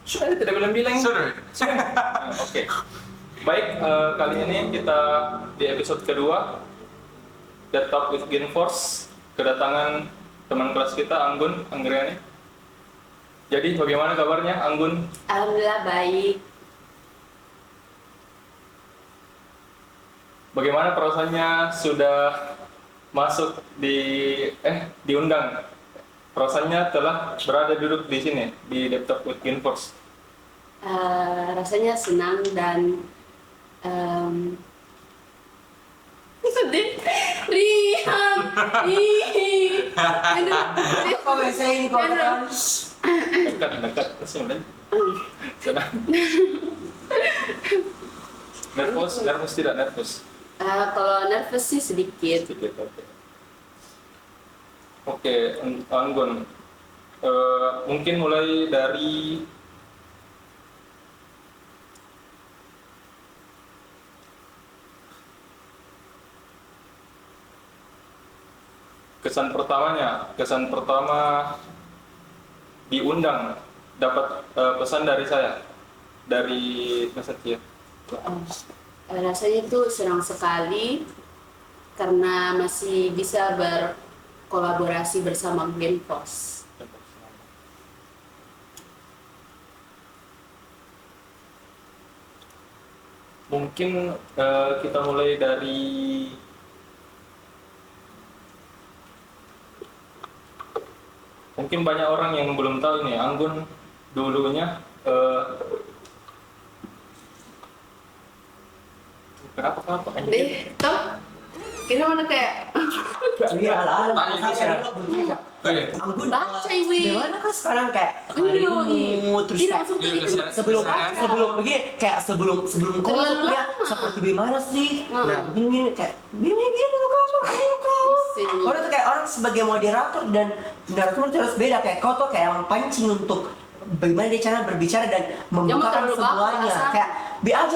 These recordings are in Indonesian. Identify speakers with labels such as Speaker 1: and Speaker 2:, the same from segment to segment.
Speaker 1: Sudah tidak bilang-bilang.
Speaker 2: Sudah.
Speaker 1: Oke. Baik, kali ini kita di episode kedua The Talk with Gainforce, kedatangan teman kelas kita Anggun Anggriani. Jadi bagaimana kabarnya Anggun?
Speaker 3: Alhamdulillah baik.
Speaker 1: Bagaimana perasaannya sudah masuk diundang? Perasaannya telah berada duduk di sini di The Talk with Gainforce.
Speaker 3: Rasanya senang dan sedih. Rihan,
Speaker 4: Kok bisa ini kok kan?
Speaker 1: Dekat sudah. Nervous tidak nervous?
Speaker 3: kalau nervous sih sedikit.
Speaker 1: Oke, Anggun, mungkin mulai dari kesan pertama diundang, dapat pesan dari saya, dari Mas Satya.
Speaker 3: Rasanya itu senang sekali karena masih bisa berkolaborasi bersama Gainforce.
Speaker 1: Mungkin kita mulai dari mungkin banyak orang yang belum tahu ini Anggun dulunya kenapa
Speaker 3: Deh, toh kita mana kayak
Speaker 4: Iya lah.
Speaker 3: Anggun baca ini.
Speaker 4: Gimana kan sekarang kayak ilmu terus
Speaker 3: Tidak
Speaker 4: kayak
Speaker 3: langsung
Speaker 4: sebelum begini kayak sebelum kau
Speaker 3: Terlalu
Speaker 4: ya
Speaker 3: lama.
Speaker 4: seperti gimana sih?
Speaker 3: Hmm.
Speaker 4: Nah begini kayak gini kau. Kau tuh kayak orang sebagai moderator dan moderator itu harus beda kayak kau tuh kayak pancing untuk bagaimana dia cara berbicara dan membukakan
Speaker 3: terlalu baku
Speaker 4: semuanya
Speaker 3: bahasa.
Speaker 4: kayak biar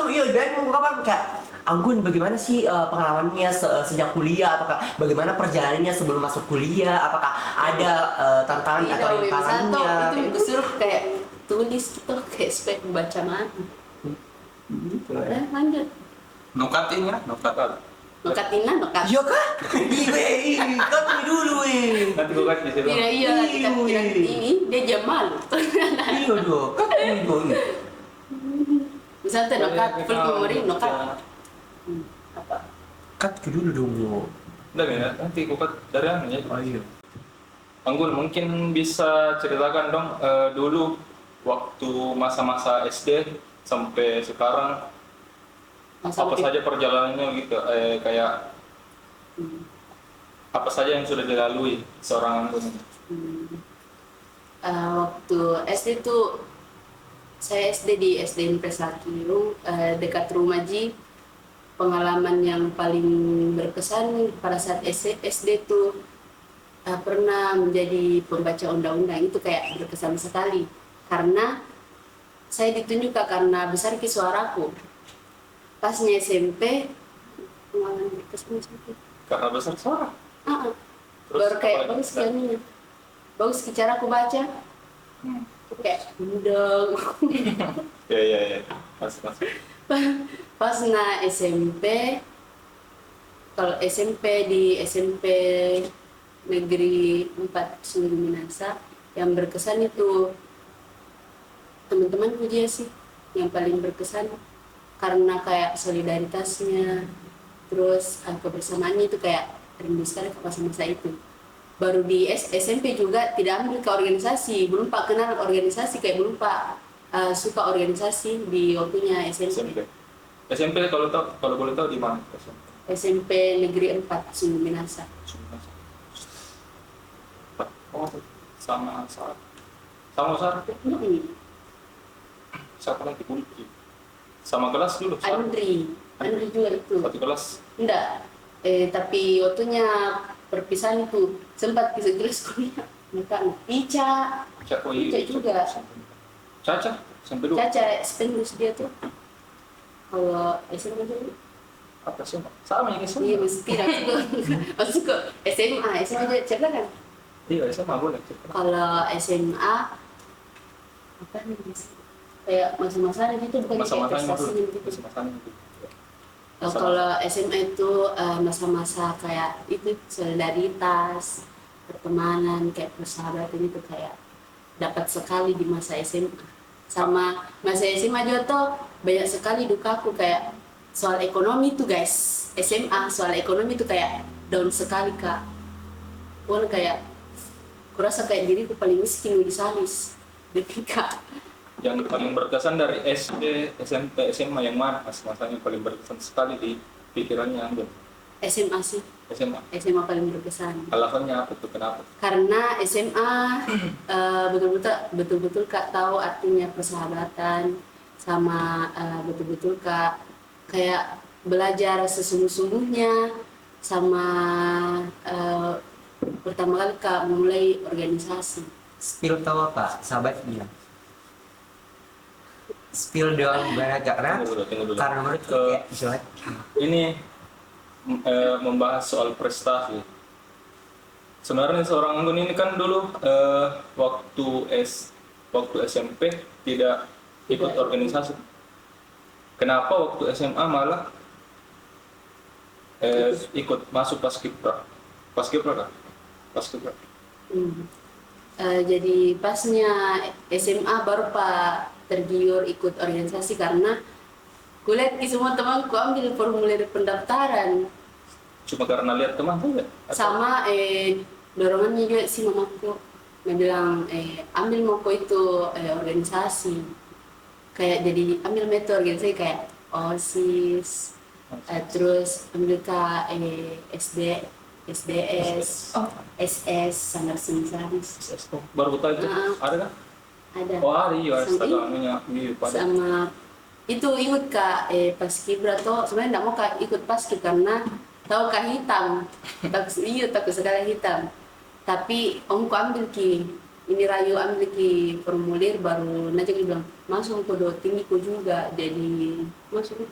Speaker 4: membukakan kayak Anggun bagaimana sih pengalamannya sejak kuliah, apakah bagaimana perjalanannya sebelum masuk kuliah, apakah ada tantangan atau rintangannya?
Speaker 3: Itu disuruh kayak tulis gitu kayak supaya membaca mana. Lanjut.
Speaker 2: Nukatin ya, nukat.
Speaker 3: Nokatina.
Speaker 4: Iya kan? Kan ini dulu
Speaker 1: nanti gue kasih di situ.
Speaker 3: Iya kita kira ini dia Jamal.
Speaker 4: Iya dong, kan ini dulu.
Speaker 3: Misalnya nokat, full memory nokat. Apa?
Speaker 4: Kat ke dulu dong.
Speaker 1: Udah ya, nanti gue dari Anggun ya.
Speaker 4: Oh iya.
Speaker 1: Anggun mungkin bisa ceritakan dong dulu waktu masa-masa SD sampai sekarang apa saja perjalanannya gitu, kayak apa saja yang sudah dilalui seorang Anggun.
Speaker 3: Waktu SD tuh saya SD di SD Impres Lakiru, dekat rumah Ji. Pengalaman yang paling berkesan pada saat SD tuh pernah menjadi pembaca undang-undang. Itu kayak berkesan sekali karena saya ditunjukkan karena besar suaraku. Pasnya SMP pengalaman berkesan SMP.
Speaker 1: Karena besar suara.
Speaker 3: Baru kayak
Speaker 1: apa
Speaker 3: bagus
Speaker 1: lagi?
Speaker 3: kayaknya. Bagus cara aku baca. Kayak undang.
Speaker 1: Ya. Mas.
Speaker 3: Pas SMP, kalau SMP di SMP Negeri 4 Sungguh Minasa, yang berkesan itu teman-teman dia sih yang paling berkesan karena kayak solidaritasnya, terus kebersamaannya itu kayak rindu sekali ke masa-masa itu. Baru di SMP juga tidak ambil ke organisasi, belum Pak kenal organisasi, kayak belum Pak suka organisasi di waktunya SMP.
Speaker 1: SMP kalau boleh tahu di mana?
Speaker 3: SMP Negeri 4 Sungguh Minasa.
Speaker 1: Oh, sama Sarah. Siapa lagi Pulki? Sama kelas dulu.
Speaker 3: Andri juga itu.
Speaker 1: Satu kelas.
Speaker 3: Enggak. Tapi waktunya perpisahan itu sempat bisa kelas kuliah. Bukan Ica. Ica juga.
Speaker 1: Caca sampai dulu.
Speaker 3: Caca Stengus dia tuh. Kalau SMP dulu.
Speaker 1: Apa sih? Sama yang
Speaker 3: Iya
Speaker 1: SMA.
Speaker 3: mesti masuk ke SMA aja cerita kan.
Speaker 1: Iya SMA boleh.
Speaker 3: Kalau SMA apa nih? kayak masa-masanya gitu, bukan kayak
Speaker 1: Masa-masanya itu,
Speaker 3: prestasinya gitu.
Speaker 1: masa-masanya itu.
Speaker 3: Kalau SMA itu masa-masa kayak itu solidaritas, pertemanan, kayak persahabatan itu kayak dapat sekali di masa SMA. Sama masa SMA juga tuh banyak sekali dukaku kayak soal ekonomi tuh guys. SMA soal ekonomi tuh kayak down sekali kak. Pun kayak kurasa kayak diriku paling miskin di salis. Ketika
Speaker 1: Yang paling berkesan dari SD, SMP, SMA yang mana mas-masanya paling berkesan sekali di pikirannya Anggun?
Speaker 3: SMA sih,
Speaker 1: SMA.
Speaker 3: SMA paling berkesan.
Speaker 1: Alasannya apa tuh, kenapa?
Speaker 3: Karena SMA betul-betul kak tahu artinya persahabatan, sama betul-betul kak kayak belajar sesungguh-sungguhnya, sama pertama kali kak mulai organisasi.
Speaker 4: Spill tahu apa? Sahabat bilang. Spill doang banyak karena
Speaker 1: Tunggu dulu.
Speaker 4: karena menurut
Speaker 1: Ke-
Speaker 4: kayak jelek.
Speaker 1: Ini membahas soal prestasi. Sebenarnya seorang Anggun ini kan dulu waktu SMP tidak ikut organisasi. Kenapa waktu SMA malah ikut masuk Paskibra? Paskibra kan? Paskibra.
Speaker 3: Hmm. Jadi pasnya SMA baru pak tergiur ikut organisasi karena kulihat di semua temanku ambil formulir pendaftaran
Speaker 1: Cuma karena lihat teman tuh ya?
Speaker 3: sama dorongannya juga si mamaku dia bilang ambil moko itu organisasi kayak jadi ambil metode organisasi kayak OSIS terus ambil ke SDS SS Sanggar Semisaris
Speaker 1: Baru tahu itu ada kan?
Speaker 3: ada
Speaker 1: Oh ada iya,
Speaker 3: Sama
Speaker 1: astaga anunya iya pada.
Speaker 3: sama itu ikut kak paskibra tuh sebenarnya nggak mau kak ikut paskib karena tahu kak hitam takut sekali hitam tapi omku ambil ki ini rayu ambil ki formulir baru nanti dia bilang masuk ke do tinggi ku juga jadi masuk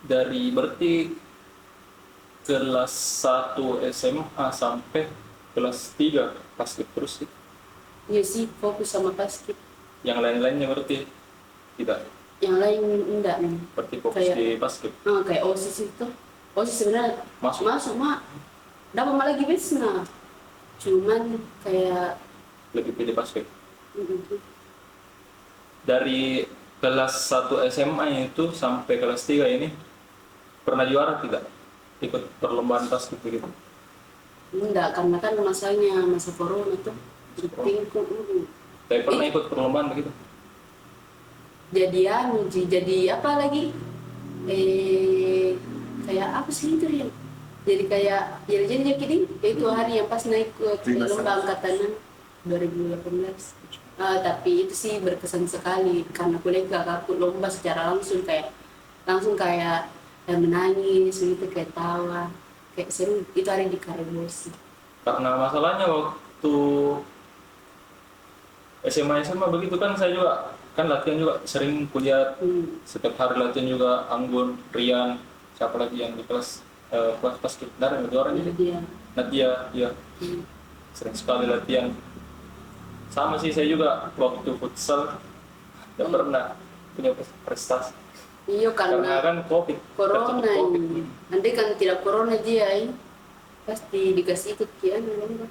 Speaker 1: Dari berarti kelas 1 SMA sampai kelas 3 Paskib terus sih.
Speaker 3: iya sih fokus sama paskib
Speaker 1: Yang lain-lainnya berarti tidak.
Speaker 3: yang lain enggak nih
Speaker 1: Berarti fokus
Speaker 3: Kayak-
Speaker 1: di basket.
Speaker 3: kayak osis itu osis sebenarnya
Speaker 1: Masuk
Speaker 3: mak dapat malah lagi bisna cuman kayak
Speaker 1: lebih pilih basket. Dari kelas 1 SMA itu sampai kelas 3 ini pernah juara tidak? Ikut perlombaan basket begitu.
Speaker 3: enggak karena kan masanya masa corona tuh tingku
Speaker 1: Tapi pernah ikut perlombaan begitu.
Speaker 3: jadi jadi apa lagi kayak apa sih itu ya jadi kayak jadi itu hari yang pas naik ke lomba angkatan 2018 tapi itu sih berkesan sekali karena aku lihat kakakku lomba secara langsung kayak menangis gitu kayak tawa kayak seru itu hari di Karibosi.
Speaker 1: Karena masalahnya waktu SMA begitu kan saya juga kan latihan juga sering kuliah setiap hari latihan juga Anggun, Rian, siapa lagi yang di kelas basket dari dua orang jadi
Speaker 3: Dia
Speaker 1: Nadia ya sering sekali latihan sama sih saya juga waktu futsal tidak pernah punya prestasi
Speaker 3: iya
Speaker 1: karena kan COVID
Speaker 3: corona
Speaker 1: tertutup COVID.
Speaker 3: ini nanti kan tidak corona dia ini pasti dikasih ikut kian lomba.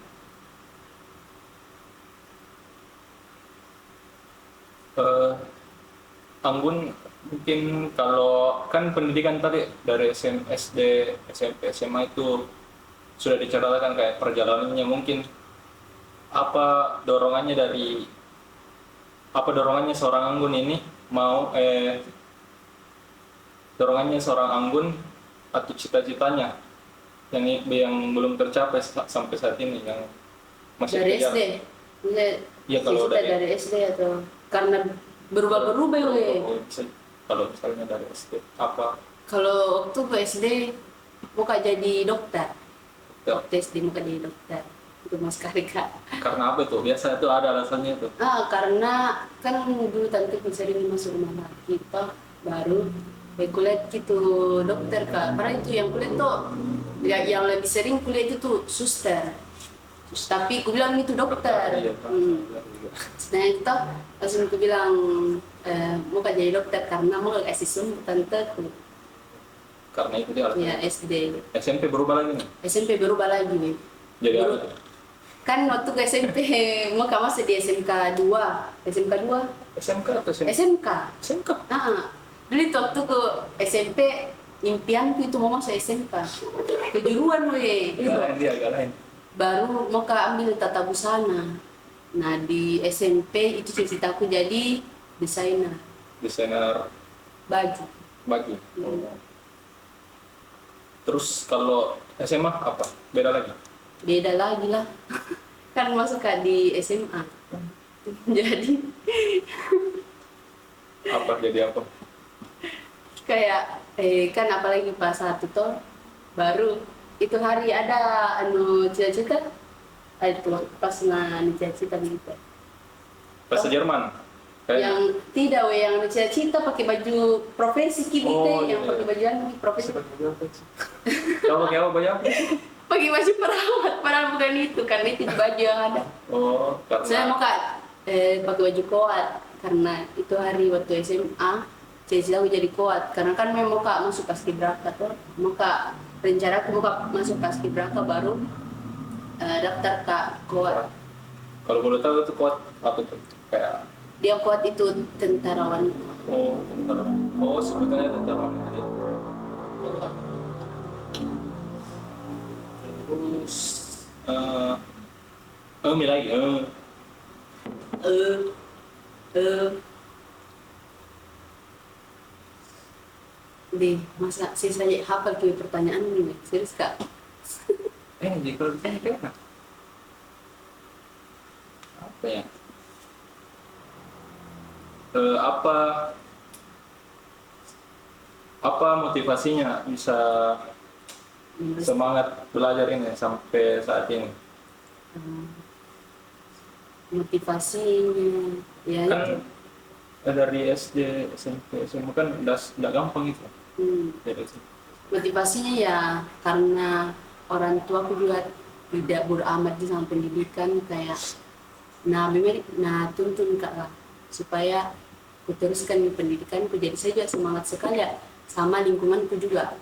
Speaker 1: Anggun mungkin kalau kan pendidikan tadi dari SD, SMP, SMA itu sudah diceritakan kayak perjalanannya mungkin apa dorongannya seorang Anggun ini mau dorongannya seorang Anggun atau cita-citanya yang belum tercapai sampai saat ini yang masih
Speaker 3: Dari
Speaker 1: kejar.
Speaker 3: SD Maksudnya
Speaker 1: Iya, kalau
Speaker 3: cita-cita
Speaker 1: dari-
Speaker 3: dari SD atau karena berubah-berubah ya
Speaker 1: Kalau misalnya dari SD apa
Speaker 3: kalau waktu ke SD mau kak jadi dokter
Speaker 1: ya,
Speaker 3: waktu SD mau kak jadi dokter itu mas sekali kak
Speaker 1: karena apa itu biasa itu ada alasannya itu
Speaker 3: karena kan dulu tante sering masuk rumah sakit toh baru kuliah gitu dokter kak karena itu yang kuliah tuh yang lebih sering kuliah itu tuh suster Tapi aku bilang itu dokter.
Speaker 1: Iya.
Speaker 3: Nah itu langsung aku bilang mau gak jadi dokter karena mau gak kasih sumber tanteku.
Speaker 1: Karena itu dia alasan.
Speaker 3: Ya SD.
Speaker 1: SMP berubah lagi nih.
Speaker 3: SMP berubah lagi nih.
Speaker 1: Jadi
Speaker 3: Baru-
Speaker 1: apa?
Speaker 3: Kan waktu ke SMP mau kamu masih di SMK 2. SMK 2.
Speaker 1: SMK atau SMP?
Speaker 3: SMK.
Speaker 1: SMK.
Speaker 3: Nah, dulu itu waktu ke SMP impianku itu mau masuk SMK. Kejuruan weh.
Speaker 1: Agak lain.
Speaker 3: Baru mau ke ambil tata busana. Nah di SMP itu cita-citaku jadi desainer
Speaker 1: Desainer
Speaker 3: baju.
Speaker 1: baju.
Speaker 3: Hmm.
Speaker 1: Terus kalau SMA apa? Beda lagi.
Speaker 3: Beda lagi lah. Kan masuk ke di SMA. Jadi
Speaker 1: Apa jadi apa?
Speaker 3: kayak kan apalagi pas satu toh baru itu hari ada anu cita-cita ada tuh pas cita-cita gitu.
Speaker 1: Bahasa Jerman. Kayak
Speaker 3: Yang tidak weh yang cita-cita pakai baju profesi kita
Speaker 1: Oh,
Speaker 3: yang
Speaker 1: iya.
Speaker 3: pakai baju anu profesi
Speaker 1: Kau pakai apa baju apa?
Speaker 3: pakai baju perawat padahal bukan itu karena itu baju yang ada.
Speaker 1: Oh,
Speaker 3: Saya
Speaker 1: karena
Speaker 3: mau kak pakai baju koat karena itu hari waktu SMA cita-cita aku jadi koat karena kan memang mau kak masuk paskibraka tuh mau kak rencana aku mau kak masuk paskibraka baru daftar kak koat.
Speaker 1: kalau boleh tahu itu kuat apa tuh? Kayak
Speaker 3: Dia koat itu tentara wanita.
Speaker 1: oh, tentara. Oh, sebetulnya tentara wanita. Terus lagi.
Speaker 3: Eh eh deh masa sih saya hafal tuh pertanyaan ini serius kak.
Speaker 1: Jika ditanya kayak apa ya? Apa motivasinya bisa semangat belajar ini sampai saat ini?
Speaker 3: Motivasinya ya
Speaker 1: Kan dari SD, SMP, SMA kan udah gampang itu. Dari SD.
Speaker 3: motivasinya ya karena orang tuaku juga tidak beramat sama pendidikan kayak tuntun kak lah supaya ku teruskan di pendidikanku jadi saya juga semangat sekali ya sama lingkunganku juga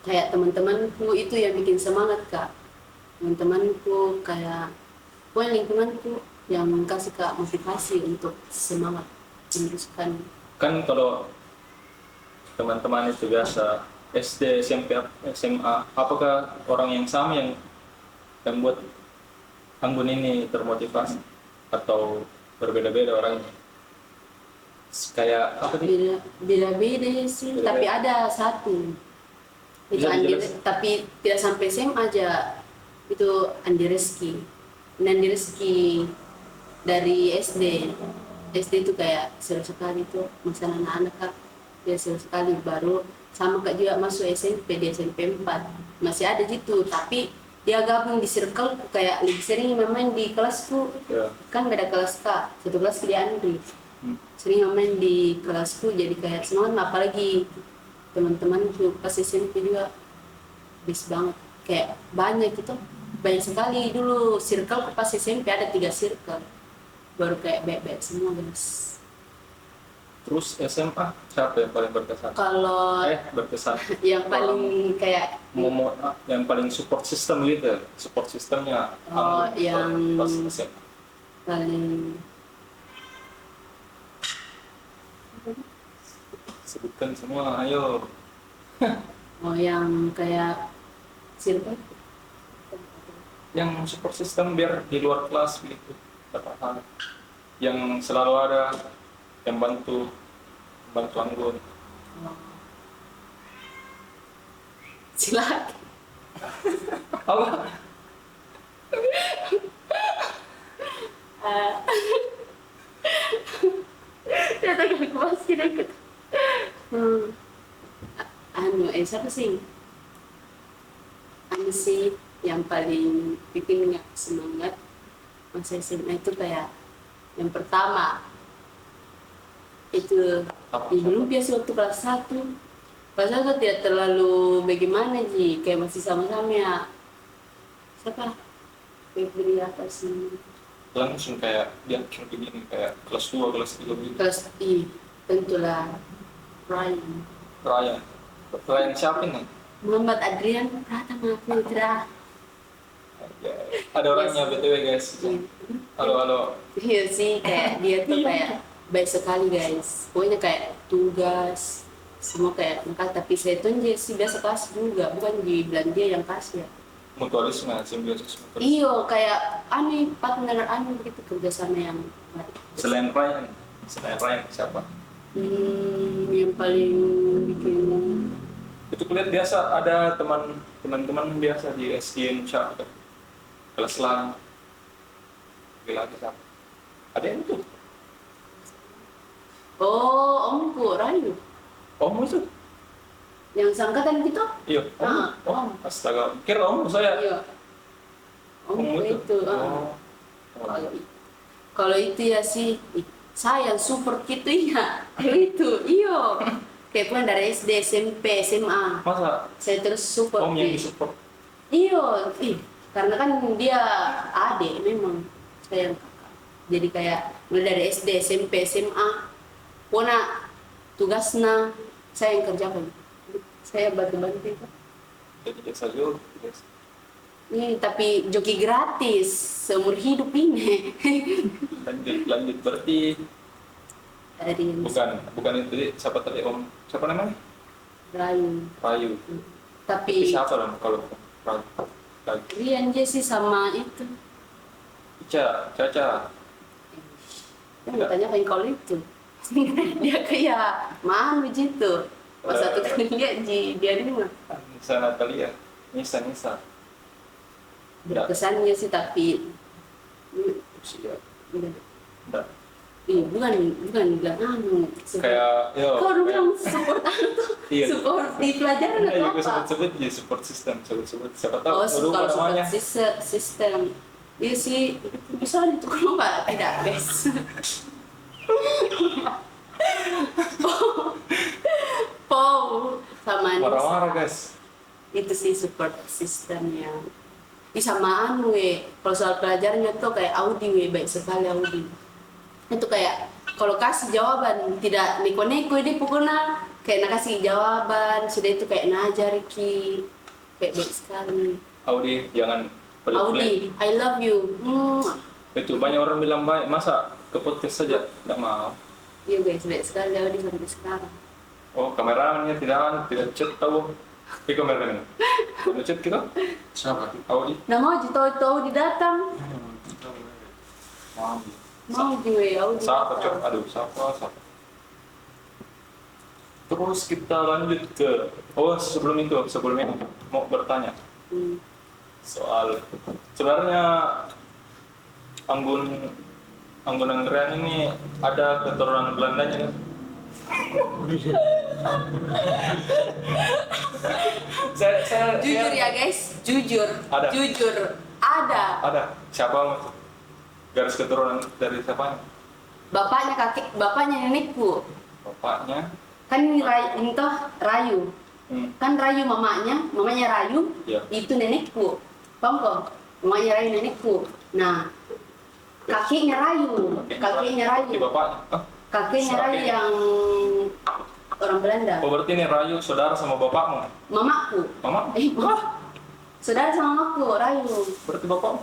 Speaker 3: kayak teman-temanku itu yang bikin semangat kak teman-temanku kayak lingkunganku yang kasih kak motivasi untuk semangat meneruskan.
Speaker 1: Kan kalau teman-teman itu biasa SD, SMP, SMA, apakah orang yang sama yang buat Anggun ini termotivasi atau berbeda-beda orangnya? Kayak apa sih?
Speaker 3: Beda-beda sih,
Speaker 1: Beda-beda.
Speaker 3: tapi ada satu. Itu
Speaker 1: Bisa
Speaker 3: Andi,
Speaker 1: dijelasin?
Speaker 3: tapi tidak sampai SMA aja. Itu Andi Reski. Andi Reski dari SD. SD itu kayak seru sekali tuh, masa anak-anak kak. Dia seru sekali, baru sama kak juga masuk SMP, di SMP 4. Masih ada gitu, tapi dia gabung di circle kayak lebih sering main di kelasku.
Speaker 1: Ya.
Speaker 3: Kan gak ada kelas kak, satu kelas di Andri.
Speaker 1: Hmm.
Speaker 3: Sering main di kelasku jadi kayak semangat, apalagi teman-temanku pas SMP juga bis banget kayak banyak gitu, banyak sekali dulu circle pas SMP ada 3 circle baru kayak baik-baik semua guys.
Speaker 1: Terus SMA siapa yang paling berkesan?
Speaker 3: Kalau
Speaker 1: Berkesan.
Speaker 3: yang paling kayak
Speaker 1: Yang paling support system gitu, support systemnya.
Speaker 3: Oh,
Speaker 1: Anggun
Speaker 3: yang
Speaker 1: pas SMA.
Speaker 3: paling
Speaker 1: Sebutkan semua, ayo.
Speaker 3: yang kayak circle
Speaker 1: Yang support system biar di luar kelas gitu. Katakan. Yang selalu ada yang bantu Anggun.
Speaker 3: silakan.
Speaker 1: Apa?
Speaker 3: Saya tak kena kuas kita ikut. Siapa sih? Anu sih yang paling bikin nggak semangat masa SMA itu kayak yang pertama itu
Speaker 1: Apa?
Speaker 3: belum biasa waktu kelas 1. Kelas 1 tidak terlalu bagaimana sih, kayak masih sama-sama ya. Siapa? Febri apa sih?
Speaker 1: Langsung kayak dia langsung begini kayak kelas 2 kelas 3 gitu.
Speaker 3: Kelas I, tentulah Ryan.
Speaker 1: Ryan. Ryan siapa nih?
Speaker 3: Muhammad Adrian Pratama Putra.
Speaker 1: Ada orangnya BTW guys. Halo halo.
Speaker 3: Iya sih, kayak dia tuh kayak baik sekali guys. Pokoknya kayak tugas semua kayak enggak, tapi saya tuh dia sih biasa kasih juga, bukan dibilang dia yang kasih ya.
Speaker 1: Mutualisme, simbiosis mutualisme.
Speaker 3: Iyo, kayak aneh, partner aneh gitu, kerjasama yang baik.
Speaker 1: Selain Ryan siapa?
Speaker 3: Yang paling bikin
Speaker 1: Itu kulihat biasa ada teman-teman biasa di SDN siapa? Kelas lang. Lagi siapa? Ada yang itu.
Speaker 3: Omku Rayu,
Speaker 1: Om itu?
Speaker 3: yang sangkatan gitu.
Speaker 1: Iya.
Speaker 3: Om.
Speaker 1: Astaga. Kira om saya.
Speaker 3: Iya. Omku itu.
Speaker 1: Oh.
Speaker 3: Kalau itu ya sih, saya support gitu ya. Itu, iyo. Kayak pun dari SD, SMP, SMA.
Speaker 1: Masa
Speaker 3: Saya terus support.
Speaker 1: om yang disupport?
Speaker 3: Iyo, karena kan dia adik memang saya yang kakak. Jadi kayak mulai dari SD, SMP, SMA, pona tugasnya saya yang kerjakan. Saya bantu-bantu itu.
Speaker 1: Jadi jasa juga.
Speaker 3: Ini tapi joki gratis seumur hidup ini.
Speaker 1: Lanjut berarti
Speaker 3: Dari
Speaker 1: bukan itu siapa tadi om? Siapa namanya?
Speaker 3: Rayu.
Speaker 1: Rayu.
Speaker 3: Tapi
Speaker 1: Siapa dong kalau Rayu?
Speaker 3: Rian Jesse sama itu.
Speaker 1: Caca.
Speaker 3: Saya mau tanya kayak kalau itu. Dia kayak mana gitu. Pas satu kali lihat dia ini mah
Speaker 1: Nisa Natalia. Nisa.
Speaker 3: berkesannya sih tapi
Speaker 1: Siap.
Speaker 3: bukan
Speaker 1: Enggak.
Speaker 3: bukan bilang support.
Speaker 1: Kayak
Speaker 3: Kau udah bilang support tuh
Speaker 1: Iya.
Speaker 3: support di pelajaran
Speaker 1: Iya
Speaker 3: atau
Speaker 1: juga
Speaker 3: apa?
Speaker 1: sebut ya support system sebut siapa tahu
Speaker 3: Oh,
Speaker 1: lupa
Speaker 3: kalau
Speaker 1: namanya.
Speaker 3: support sistem iya sih bisa itu kalau nggak tidak best. Pau sama Anissa.
Speaker 1: Marah-marah guys.
Speaker 3: Itu sih support sistemnya. Sama kalau soal pelajarannya tuh kayak Audi baik sekali Audi. Itu kayak kalau kasih jawaban tidak neko-neko dia pokoknya kayak nak kasih jawaban sudah itu kayak najar ki kayak baik sekali.
Speaker 1: Audi jangan pelit-pelit.
Speaker 3: Audi, I love you.
Speaker 1: Itu banyak orang bilang baik, masa ke podcast saja nggak mau.
Speaker 3: Iya guys, baik sekali Audi sampai sekarang.
Speaker 1: Oh kameramannya tidak chat tahu. Ini kameramen. Udah chat kita?
Speaker 2: Siapa?
Speaker 1: Audi.
Speaker 3: Nah mau tahu Audi datang. Mau gue Audi.
Speaker 1: Siapa cok?
Speaker 3: datang.
Speaker 1: Aduh siapa? Terus kita lanjut ke sebelum ini mau bertanya soal sebenarnya Anggun Anggrean ini ada keturunan Belandanya kan? saya
Speaker 3: Jujur ya guys, jujur.
Speaker 1: Ada.
Speaker 3: Jujur. Ada.
Speaker 1: Ada siapa itu? Garis keturunan dari siapa?
Speaker 3: Bapaknya nenekku.
Speaker 1: Bapaknya.
Speaker 3: Kan ini toh Rayu. Kan Rayu mamanya Rayu,
Speaker 1: Iya.
Speaker 3: itu nenekku. Paham kok? Mamanya Rayu nenekku. Nah, kakeknya Rayu.
Speaker 1: Di bapaknya.
Speaker 3: Kakeknya Rayu yang orang Belanda.
Speaker 1: Oh berarti ini Rayu saudara sama bapakmu?
Speaker 3: Mamaku.
Speaker 1: Mama?
Speaker 3: Saudara sama mamaku, Rayu.
Speaker 1: Berarti bapakmu?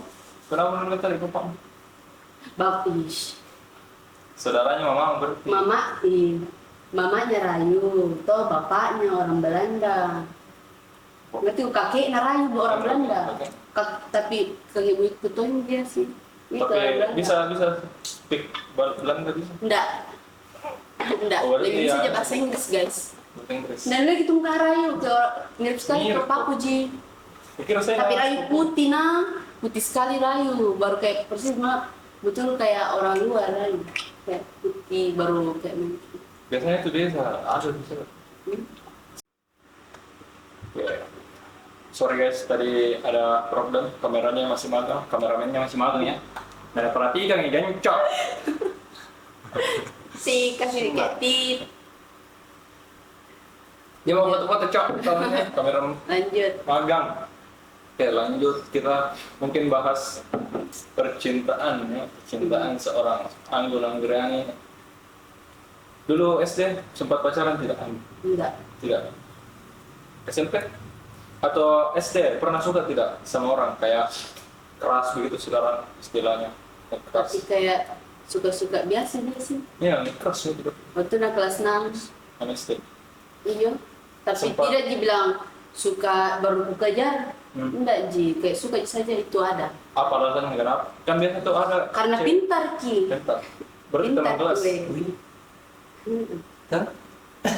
Speaker 1: Kenapa menurut tadi bapakmu?
Speaker 3: Bapis.
Speaker 1: Saudaranya mama berarti?
Speaker 3: Mamanya Rayu, toh bapaknya orang Belanda. Berarti kakeknya Rayu orang Belanda. Tapi kakek ibu tuh dia sih. Itu orang
Speaker 1: Tapi
Speaker 3: Belanda.
Speaker 1: bisa speak Belanda bisa?
Speaker 3: Enggak.
Speaker 1: Oh, berarti
Speaker 3: Lebih bisa
Speaker 1: ya.
Speaker 3: aja bahasa Inggris guys.
Speaker 1: Bahasa Inggris.
Speaker 3: Dan lagi tuh muka Rayu mirip sekali
Speaker 1: Mirip.
Speaker 3: ke Papu Ji.
Speaker 1: Kira saya
Speaker 3: Tapi Rayu putih putih sekali Rayu. Baru kayak persis betul kayak orang luar Rayu. Kayak putih baru kayak
Speaker 1: biasanya itu desa ada bisa. Ya. Sorry guys, tadi ada problem, kameranya masih magang, kameramennya masih magang ya. Nah, perhatikan nih, jancok.
Speaker 3: si kasih tip.
Speaker 1: Dia mau foto-foto cok, soalnya kamera
Speaker 3: Lanjut.
Speaker 1: magang. Oke, lanjut kita mungkin bahas percintaan ya, percintaan seorang Anggun Anggriani. Dulu SD sempat pacaran tidak?
Speaker 3: Enggak.
Speaker 1: Tidak. SMP atau SD pernah suka tidak sama orang kayak keras begitu sekarang istilahnya? Keras.
Speaker 3: Tapi kayak suka-suka biasa dia sih.
Speaker 1: Ya, keras gitu.
Speaker 3: Waktu nak kelas 6.
Speaker 1: SD.
Speaker 3: Iya. Tapi
Speaker 1: Sempat.
Speaker 3: tidak dibilang suka baru buka jar. Enggak Ji, kayak suka saja itu ada.
Speaker 1: Apa alasannya kenapa? Kan biasa tuh ada.
Speaker 3: Karena
Speaker 1: cewek
Speaker 3: pintar Ki.
Speaker 1: Pintar. Berarti
Speaker 3: Pintar
Speaker 1: teman kelas.
Speaker 3: gue.
Speaker 4: Wih,
Speaker 3: Mm-mm.
Speaker 4: kan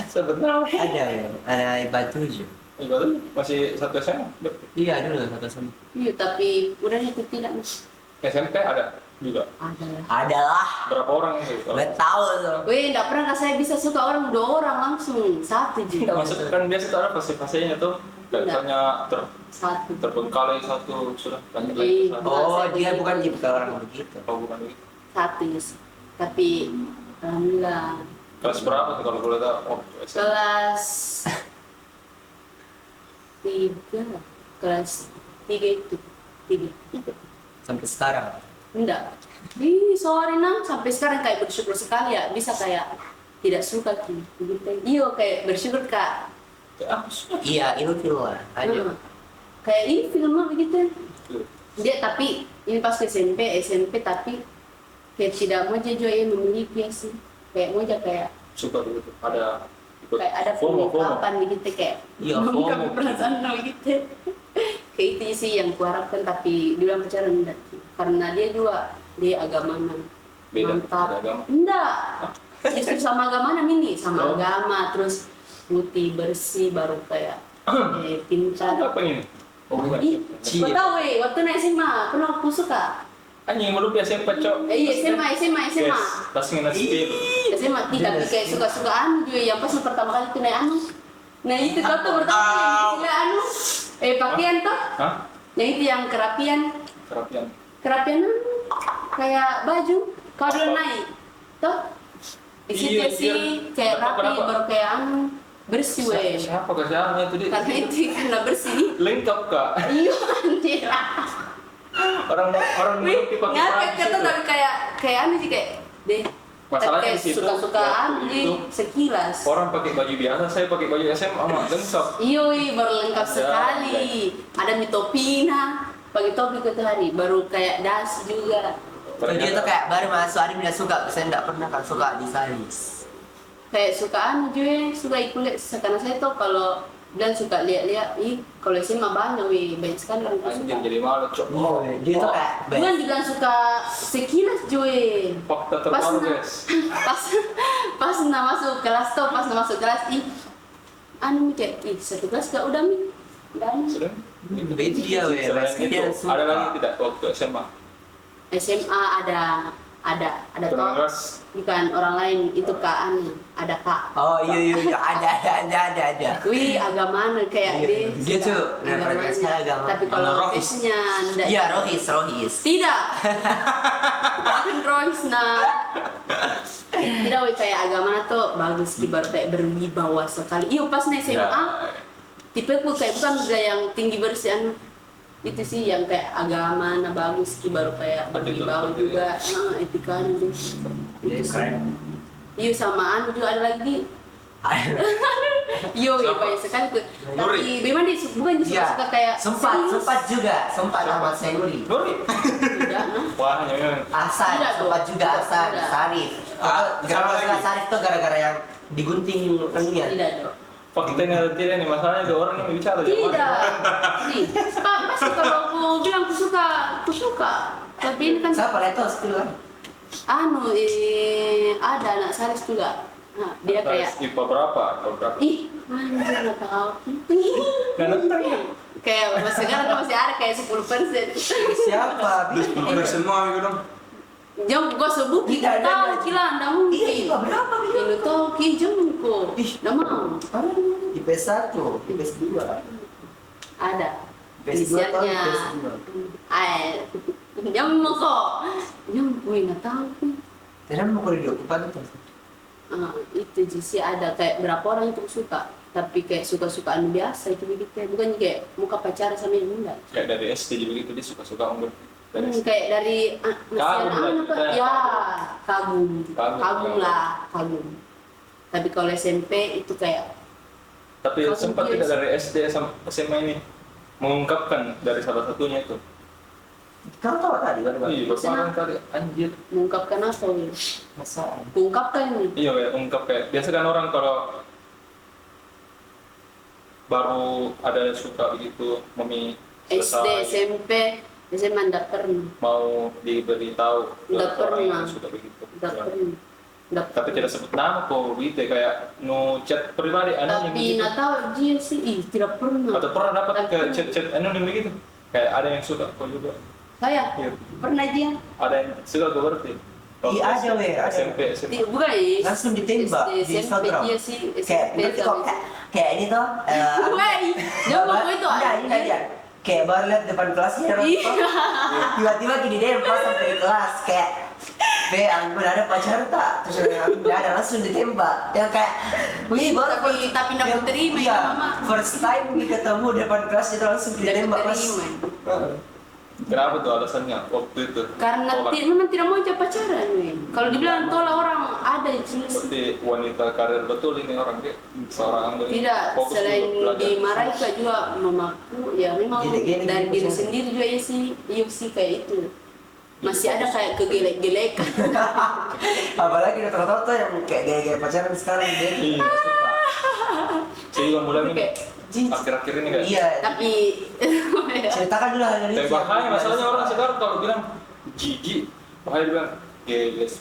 Speaker 1: Sebenarnya.
Speaker 4: ada ya, ada batu aja.
Speaker 1: Ibaratnya masih satu SMA.
Speaker 4: Iya dulu satu sama.
Speaker 3: Iya, tapi udah itu tidak Mas.
Speaker 1: SMP ada juga.
Speaker 3: Ada lah.
Speaker 4: Adalah,
Speaker 1: Berapa orang itu?
Speaker 4: nggak tahu tuh.
Speaker 3: Weh, enggak pernah saya bisa suka orang 2 orang langsung. 1 Ji.
Speaker 1: Tidak masuk kan biasa tuh ada fase-fasenya tuh. Kayak
Speaker 3: Enggak.
Speaker 1: misalnya
Speaker 3: 1.
Speaker 1: terbengkalai satu sudah lanjut lagi
Speaker 3: Iya.
Speaker 1: ke satu.
Speaker 4: Oh,
Speaker 3: Saya
Speaker 4: dia
Speaker 3: begitu.
Speaker 4: bukan tipe orang begitu.
Speaker 1: Oh bukan begitu.
Speaker 3: 1 Yes. Tapi alhamdulillah.
Speaker 1: Kelas berapa tuh kalau boleh tahu? Oh, SMP.
Speaker 3: Kelas 3. Kelas 3 itu. 3.
Speaker 4: Sampai sekarang.
Speaker 3: Enggak. Ih, sorry Nang, sampai sekarang kayak bersyukur sekali ya, bisa kayak tidak suka Ki. Begitu. Iya, kayak bersyukur Kak.
Speaker 1: Kayak apa sih?
Speaker 4: Iya, ilfil lah. Ada.
Speaker 3: Kayak ini filmnya begitu. Dia tapi ini pas ke SMP tapi kayak tidak mau aja juga yang memiliki ya sih. Kayak mau aja kayak
Speaker 1: Suka begitu. Ada ikut
Speaker 3: ada
Speaker 1: FOMO.
Speaker 3: pengungkapan begitu kayak
Speaker 4: Iya,
Speaker 3: mengungkap
Speaker 4: FOMO.
Speaker 3: perasaan begitu. Kayak itu sih yang kuharapkan, tapi dia pacaran enggak. Karena dia juga dia agamanya
Speaker 1: Beda,
Speaker 3: mantap.
Speaker 1: beda agama.
Speaker 3: Enggak. Justru sama agamanya ini, sama
Speaker 1: Oh.
Speaker 3: agama terus putih bersih baru kayak pintar.
Speaker 1: Apa ini? Oh bukan.
Speaker 3: Ih,
Speaker 4: Cie.
Speaker 3: kau tahu waktu naik SMA pernah aku suka.
Speaker 1: Anjing dulu biasa pecok.
Speaker 3: Iya, SMA.
Speaker 1: Yes, tas ngena speed.
Speaker 3: SMA tidak, tapi kayak suka-sukaan juga yang pas pertama kali itu naik anu. Nah itu kau tuh pertama kali naik anu. Pakaian tuh.
Speaker 1: Hah?
Speaker 3: Yang itu yang kerapian
Speaker 1: Kerapian.
Speaker 3: anu. Kayak baju. Kau dulu naik. Tuh. Di situ
Speaker 1: Iya,
Speaker 3: sih
Speaker 1: iya.
Speaker 3: kayak rapi
Speaker 1: Kenapa?
Speaker 3: baru kayak anu. Bersih weh.
Speaker 1: Siapa kerjaannya itu dia?
Speaker 3: Karena itu karena bersih.
Speaker 1: Lengkap kak.
Speaker 3: Iya anjir.
Speaker 1: Orang
Speaker 3: Wih,
Speaker 1: dulu pakai
Speaker 3: ngakak
Speaker 1: baju
Speaker 3: kata
Speaker 1: itu.
Speaker 3: tapi kayak anu sih kayak deh.
Speaker 1: Masalahnya
Speaker 3: kayak
Speaker 1: di situ,
Speaker 3: suka-sukaan
Speaker 1: waktu
Speaker 3: sih
Speaker 1: itu,
Speaker 3: sekilas.
Speaker 1: Orang pakai baju biasa, saya pakai baju SMA mah lengkap.
Speaker 3: Iya, baru lengkap
Speaker 1: Ada,
Speaker 3: sekali. Ada mitopina, pakai topi ke hari, baru kayak das juga.
Speaker 4: Kalau dia tuh kayak baru masuk, ada tidak suka. Saya tidak pernah kan suka di salis.
Speaker 3: Kayak sukaan juga, suka ikut lihat. Karena saya tuh kalau bilang suka lihat-lihat, kalau SMA banyak sekali orang tuh
Speaker 1: Anjir
Speaker 3: suka.
Speaker 1: jadi malu cok.
Speaker 4: Oh, dia tuh kayak
Speaker 3: Bukan dibilang suka sekilas cuy.
Speaker 1: Fakta
Speaker 3: Pas
Speaker 1: terbaru
Speaker 3: na,
Speaker 1: guys.
Speaker 3: pas na masuk kelas tuh, pas na masuk kelas anu kayak satu kelas gak udah mi. Dan
Speaker 1: Sudah.
Speaker 4: Itu dia, weh.
Speaker 1: Selain
Speaker 4: Basket dia
Speaker 1: itu,
Speaker 4: suka.
Speaker 1: ada lagi tidak waktu SMA?
Speaker 3: SMA ada
Speaker 1: Teman
Speaker 3: toh.
Speaker 1: kelas.
Speaker 3: Bukan orang lain itu Kak anu, ada Kak.
Speaker 4: Oh iya, ada.
Speaker 3: Wih, agama kayak
Speaker 4: Iya,
Speaker 3: dia.
Speaker 4: dia tuh
Speaker 3: agamanya.
Speaker 4: sekali agama.
Speaker 3: Tapi kalau
Speaker 2: Sama Rohis.
Speaker 3: tesnya enggak.
Speaker 4: Iya, Rohis.
Speaker 3: Tidak. Bukan Rohis nah. Tidak, wih, kayak agama tuh bagus sih, baru kayak berwibawa sekali. Iya pas naik SMA,
Speaker 1: Ya.
Speaker 3: tipeku kayak bukan udah yang tinggi bersih anu. Itu sih yang kayak agama nah bagus sih, baru kayak berwibawa juga. Etikanya tuh. Itu sih. Iya sama anu juga ada lagi. Iya, banyak sekali tuh. Tapi bagaimana dia bukan dia suka kayak
Speaker 4: sempat sama Senuri.
Speaker 1: Nuri.
Speaker 3: tidak, nah.
Speaker 1: Wah, nyampe.
Speaker 4: Asan,
Speaker 3: Tidak,
Speaker 4: sempat
Speaker 3: dong.
Speaker 4: juga Asan,
Speaker 3: Tidak.
Speaker 4: Sarif.
Speaker 2: Ah,
Speaker 4: Gara-gara
Speaker 2: sama lagi.
Speaker 4: Sarif tuh gara-gara yang digunting anunya.
Speaker 3: Tidak dong.
Speaker 1: Faktanya tidak nih, masalahnya ada orang yang bicara
Speaker 3: Tidak. Nih, pas kalau aku bilang aku suka. Tapi ini kan
Speaker 4: Siapa Letos itu kan?
Speaker 3: anu ada anak Saris juga. Nah, dia kayak
Speaker 1: IPA berapa? Tahun berapa?
Speaker 3: ih, anjir nggak tahu.
Speaker 1: Nggak nonton ya?
Speaker 3: Kayak sekarang tuh masih ada kayak 10%.
Speaker 4: Siapa?
Speaker 2: Udah semua gitu dong.
Speaker 3: Jom gua sebut
Speaker 4: Tidak
Speaker 3: kita
Speaker 4: ada,
Speaker 3: tahu
Speaker 4: ada.
Speaker 3: kila ndak mungkin.
Speaker 4: Iya, berapa dia?
Speaker 3: Ini tahu ki jom ko.
Speaker 4: Ih.
Speaker 3: Ndak mau.
Speaker 4: IPS 1, IPS 2.
Speaker 3: Ada.
Speaker 4: IPS 2 tahun
Speaker 3: Inisialnya.
Speaker 4: IPS 2.
Speaker 3: Jom kok. Jom gue nggak tahu.
Speaker 4: Terus mau kuliah di Okupan tuh.
Speaker 3: Itu sih ada kayak berapa orang itu suka, tapi kayak suka-sukaan biasa itu begitu ya. Bukan kayak muka pacaran sama yang enggak.
Speaker 1: Kayak dari SD juga gitu dia suka-suka Anggun. Dari SD.
Speaker 3: Kayak dari
Speaker 1: Kagum lah kita.
Speaker 3: ya kagum,
Speaker 1: Kagum.
Speaker 3: kagum lah, kagum. Tapi kalau SMP itu kayak
Speaker 1: Tapi
Speaker 3: Kagum
Speaker 1: sempat
Speaker 3: dia
Speaker 1: tidak
Speaker 3: sih.
Speaker 1: dari SD sampai SMA ini mengungkapkan dari salah satunya itu.
Speaker 4: Kamu tahu tadi kan?
Speaker 1: Iya, berapa kali anjir.
Speaker 3: mengungkapkan apa ya?
Speaker 4: Masa?
Speaker 3: Mengungkapkan
Speaker 1: Iya kayak ungkap kayak biasa kan orang kalau baru ada yang suka begitu mami
Speaker 3: SD,
Speaker 1: selesai
Speaker 3: SMP, SMA enggak pernah.
Speaker 1: mau diberitahu ke
Speaker 3: Nggak
Speaker 1: orang yang
Speaker 3: pernah.
Speaker 1: suka begitu.
Speaker 3: Enggak
Speaker 1: Ya.
Speaker 3: pernah. Nggak
Speaker 1: Tapi tidak sebut nama kok gitu ya, kayak no chat pribadi anonim
Speaker 3: Tapi
Speaker 1: gitu.
Speaker 3: nggak tahu dia sih, tidak pernah.
Speaker 1: Atau pernah dapat ke
Speaker 3: Tapi-
Speaker 1: chat-chat anonim begitu? Kayak ada yang suka kok juga.
Speaker 3: Saya
Speaker 1: Iya.
Speaker 3: pernah dia.
Speaker 1: Ada yang suka kok berarti.
Speaker 4: Iya, ada, weh, ada.
Speaker 1: SMP, SMA.
Speaker 3: Bukan ya?
Speaker 4: Langsung ditembak di
Speaker 3: SMP
Speaker 4: Instagram.
Speaker 3: dia sih,
Speaker 4: Kayak
Speaker 3: SMP
Speaker 4: berarti kok kayak ini tuh.
Speaker 3: Woi, jangan ngomong itu
Speaker 4: Enggak, ini
Speaker 3: anjir.
Speaker 4: aja. Kayak baru lihat depan kelasnya orang
Speaker 3: Iya.
Speaker 4: tuh, tiba-tiba gini deh pas sampai di kelas kayak Anggun ada pacar tak? Terus Anggun nggak ada, langsung ditembak. Yang kayak, wih baru
Speaker 3: Tapi nggak
Speaker 4: yang-
Speaker 3: mau terima
Speaker 4: iya,
Speaker 3: itu, Mama.
Speaker 4: first time nih ketemu depan kelas itu langsung
Speaker 3: Tidak
Speaker 4: ditembak pas.
Speaker 3: terima.
Speaker 1: Kenapa tuh alasannya waktu itu?
Speaker 3: Karena
Speaker 1: Tolak.
Speaker 3: memang tidak mau ajak pacaran, weh. Kalau dibilang tolak orang ada jelas.
Speaker 1: Seperti wanita karir betul ini orang dia seorang Anggun.
Speaker 3: Tidak,
Speaker 1: Fokus
Speaker 3: selain
Speaker 1: untuk belajar.
Speaker 3: dimarahi Kak juga mamaku, ya memang
Speaker 4: Gini-gini
Speaker 3: dari diri
Speaker 4: pacaran.
Speaker 3: sendiri juga ya sih, iya sih kayak itu. Masih ada kayak kegelek-gelekan.
Speaker 4: Apalagi rata-rata yang kayak gaya-gaya pacaran sekarang dia
Speaker 1: Iya, suka. Saya juga mulai ini
Speaker 3: Kayak,
Speaker 1: akhir-akhir ini kayak.
Speaker 4: Iya.
Speaker 3: tapi
Speaker 4: Ceritakan dulu hal ini.
Speaker 1: Tapi bahaya masalahnya orang sekarang kalau bilang jijik, bahaya bilang geles.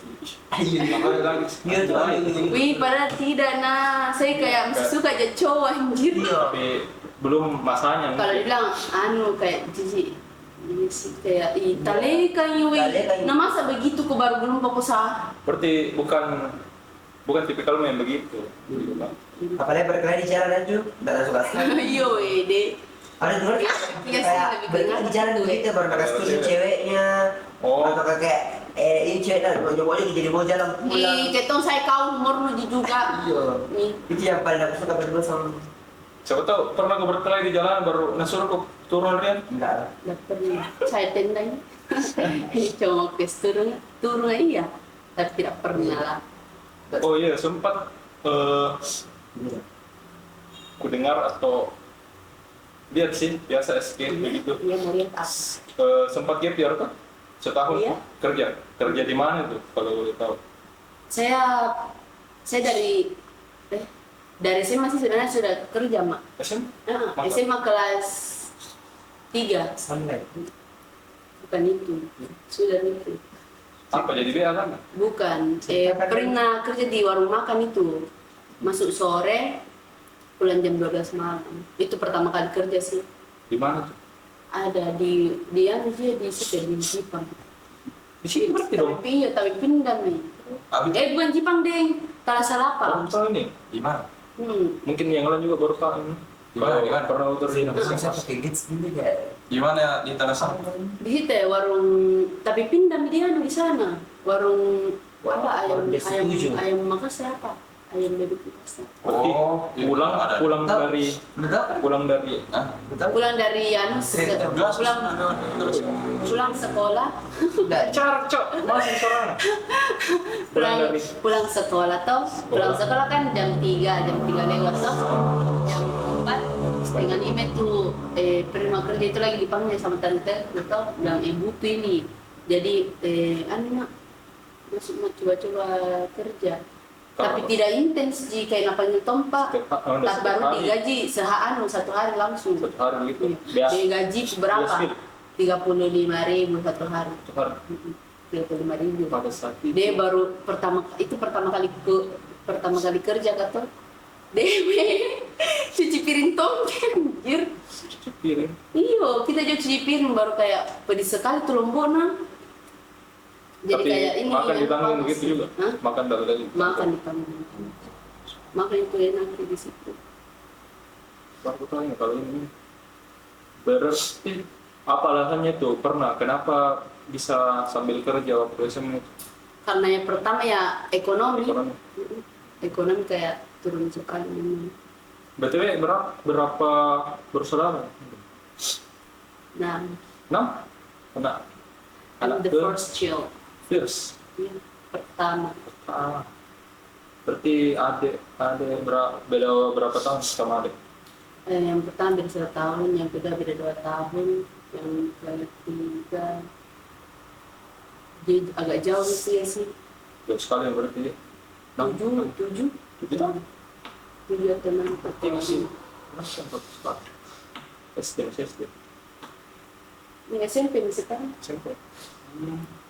Speaker 4: Iya.
Speaker 1: Bahaya lagi.
Speaker 4: Iya tuh.
Speaker 3: wih padahal tidak nah, saya kayak masih suka aja cowok anjir.
Speaker 4: Iya.
Speaker 1: Tapi belum masanya.
Speaker 3: Kalau dibilang kayak jijik. Ini sih kayak taleka wih.
Speaker 4: Taleka, iya.
Speaker 3: Nah masa begitu kok baru belum fokus
Speaker 1: Berarti bukan tipikal yang begitu. Gitu, Pak.
Speaker 4: Apalagi berkelahi di jalan aja, nggak suka.
Speaker 3: Iya weh deh.
Speaker 4: Ada juga
Speaker 3: Iya, iya sih,
Speaker 4: kayak
Speaker 3: lebih
Speaker 4: berkelahi di jalan
Speaker 3: kenal.
Speaker 4: begitu baru pakai setuju
Speaker 1: Iya.
Speaker 4: ceweknya.
Speaker 1: Oh.
Speaker 4: Atau kayak ini cewek dan bojong-bojong jadi mau jalan pulang.
Speaker 3: Ih, ketong saya kau umur lu juga.
Speaker 4: Iya.
Speaker 3: Nih,
Speaker 4: Itu yang paling aku suka berdua sama.
Speaker 1: Siapa tahu pernah gue berkelahi di jalan baru nasuruh kok turun Rian.
Speaker 4: Enggak.
Speaker 3: nggak pernah. Saya tendang. Cuma kes turun iya. Tapi tidak pernah lah.
Speaker 1: Oh iya sempat
Speaker 4: Iya.
Speaker 1: ku dengar atau lihat sih biasa SK begitu.
Speaker 3: Dia mau lihat apa?
Speaker 1: Sempat gap year tuh setahun
Speaker 3: Iya.
Speaker 1: kerja di mana tuh kalau boleh tahu?
Speaker 3: Saya dari SMA sih sebenarnya sudah kerja mak.
Speaker 1: SM?
Speaker 3: Nah,
Speaker 1: Mantap.
Speaker 3: SMA kelas 3
Speaker 4: Sampai.
Speaker 3: bukan itu. Sudah itu.
Speaker 1: Apa jadi BA kan?
Speaker 3: Bukan.
Speaker 4: Ceritakan
Speaker 3: Pernah kerja di warung makan itu. Masuk sore, pulang jam 12 malam. Itu pertama kali kerja sih.
Speaker 1: Di mana tuh?
Speaker 3: Ada di dia di Jipang.
Speaker 1: Di sini berarti dong.
Speaker 3: Tapi iya, tapi pindah nih.
Speaker 2: Abi
Speaker 3: Bukan Jipang deng, Talasalapa.
Speaker 1: Kamu tahu ini?
Speaker 2: di mana?
Speaker 1: Mungkin yang lain juga baru tahu ini.
Speaker 2: Di mana, di mana?
Speaker 1: Pernah utur di
Speaker 4: Saya pakai gigs dulu ya.
Speaker 2: Di mana di Tanah Sari?
Speaker 3: Di situ ya warung, tapi pindah dia di sana. Warung apa
Speaker 4: Warung Desa Tujuh.
Speaker 3: ayam Makassar apa? Ayam bebek Makassar.
Speaker 1: Berarti
Speaker 2: iya,
Speaker 1: pulang
Speaker 2: ada.
Speaker 4: Tahu.
Speaker 1: dari
Speaker 4: Betul?
Speaker 1: pulang dari
Speaker 2: Hah?
Speaker 4: Betul?
Speaker 3: Pulang dari
Speaker 2: Gas, terus
Speaker 3: pulang sekolah.
Speaker 4: Enggak.
Speaker 1: Cok masih seorang.
Speaker 3: pulang sekolah toh pulang sekolah kan jam 3 lewat toh jam 4 setengah 5 tuh prima kerja itu lagi dipanggil sama tante toh bilang ibu tuh ini jadi nak masuk mau coba-coba kerja tapi tidak intens ji kayak napanggil tompa tak baru digaji sehari 1 hari langsung
Speaker 1: satu hari gitu.
Speaker 3: Iya.
Speaker 1: Biasa.
Speaker 3: Dia gaji berapa? 35.000 satu hari.
Speaker 1: Satu hari
Speaker 3: 35.000.
Speaker 1: pada saat itu.
Speaker 3: Dia baru pertama kali kerja kata. Dia cuci piring tongken, anjir.
Speaker 1: Cuci piring.
Speaker 3: Iyo, kita juga cuci piring baru kayak pedis sekali tuh lombona. Jadi
Speaker 1: Tapi
Speaker 3: kayak ini
Speaker 1: makan
Speaker 3: yang
Speaker 1: ditanggung
Speaker 3: panas.
Speaker 1: begitu juga.
Speaker 3: Hah?
Speaker 1: Makan tak lagi.
Speaker 3: Makan ditanggung. Makan itu enak di situ.
Speaker 1: Baru tanya kalau ini berarti apa alasannya tuh pernah kenapa bisa sambil kerja waktu SMA itu?
Speaker 3: Karena yang pertama ya ekonomi.
Speaker 1: Ekonomi.
Speaker 3: ekonomi kayak turun sekali memang.
Speaker 1: BTW berapa bersaudara?
Speaker 3: Nah,
Speaker 1: 6? Anak
Speaker 3: I'm the
Speaker 1: ke
Speaker 3: first child.
Speaker 1: first.
Speaker 3: Yang pertama.
Speaker 1: Berarti adik beda berapa tahun sama adik?
Speaker 3: Yang pertama beda 1 tahun, yang kedua beda 2 tahun, yang ketiga dia agak jauh sih ya sih.
Speaker 1: Jauh sekali berarti.
Speaker 3: 7
Speaker 1: 7 tahun?
Speaker 3: 7 atau 6
Speaker 1: Berarti masih bagus. SD masih SD.
Speaker 3: Ini SMP nih sekarang,
Speaker 1: SMP.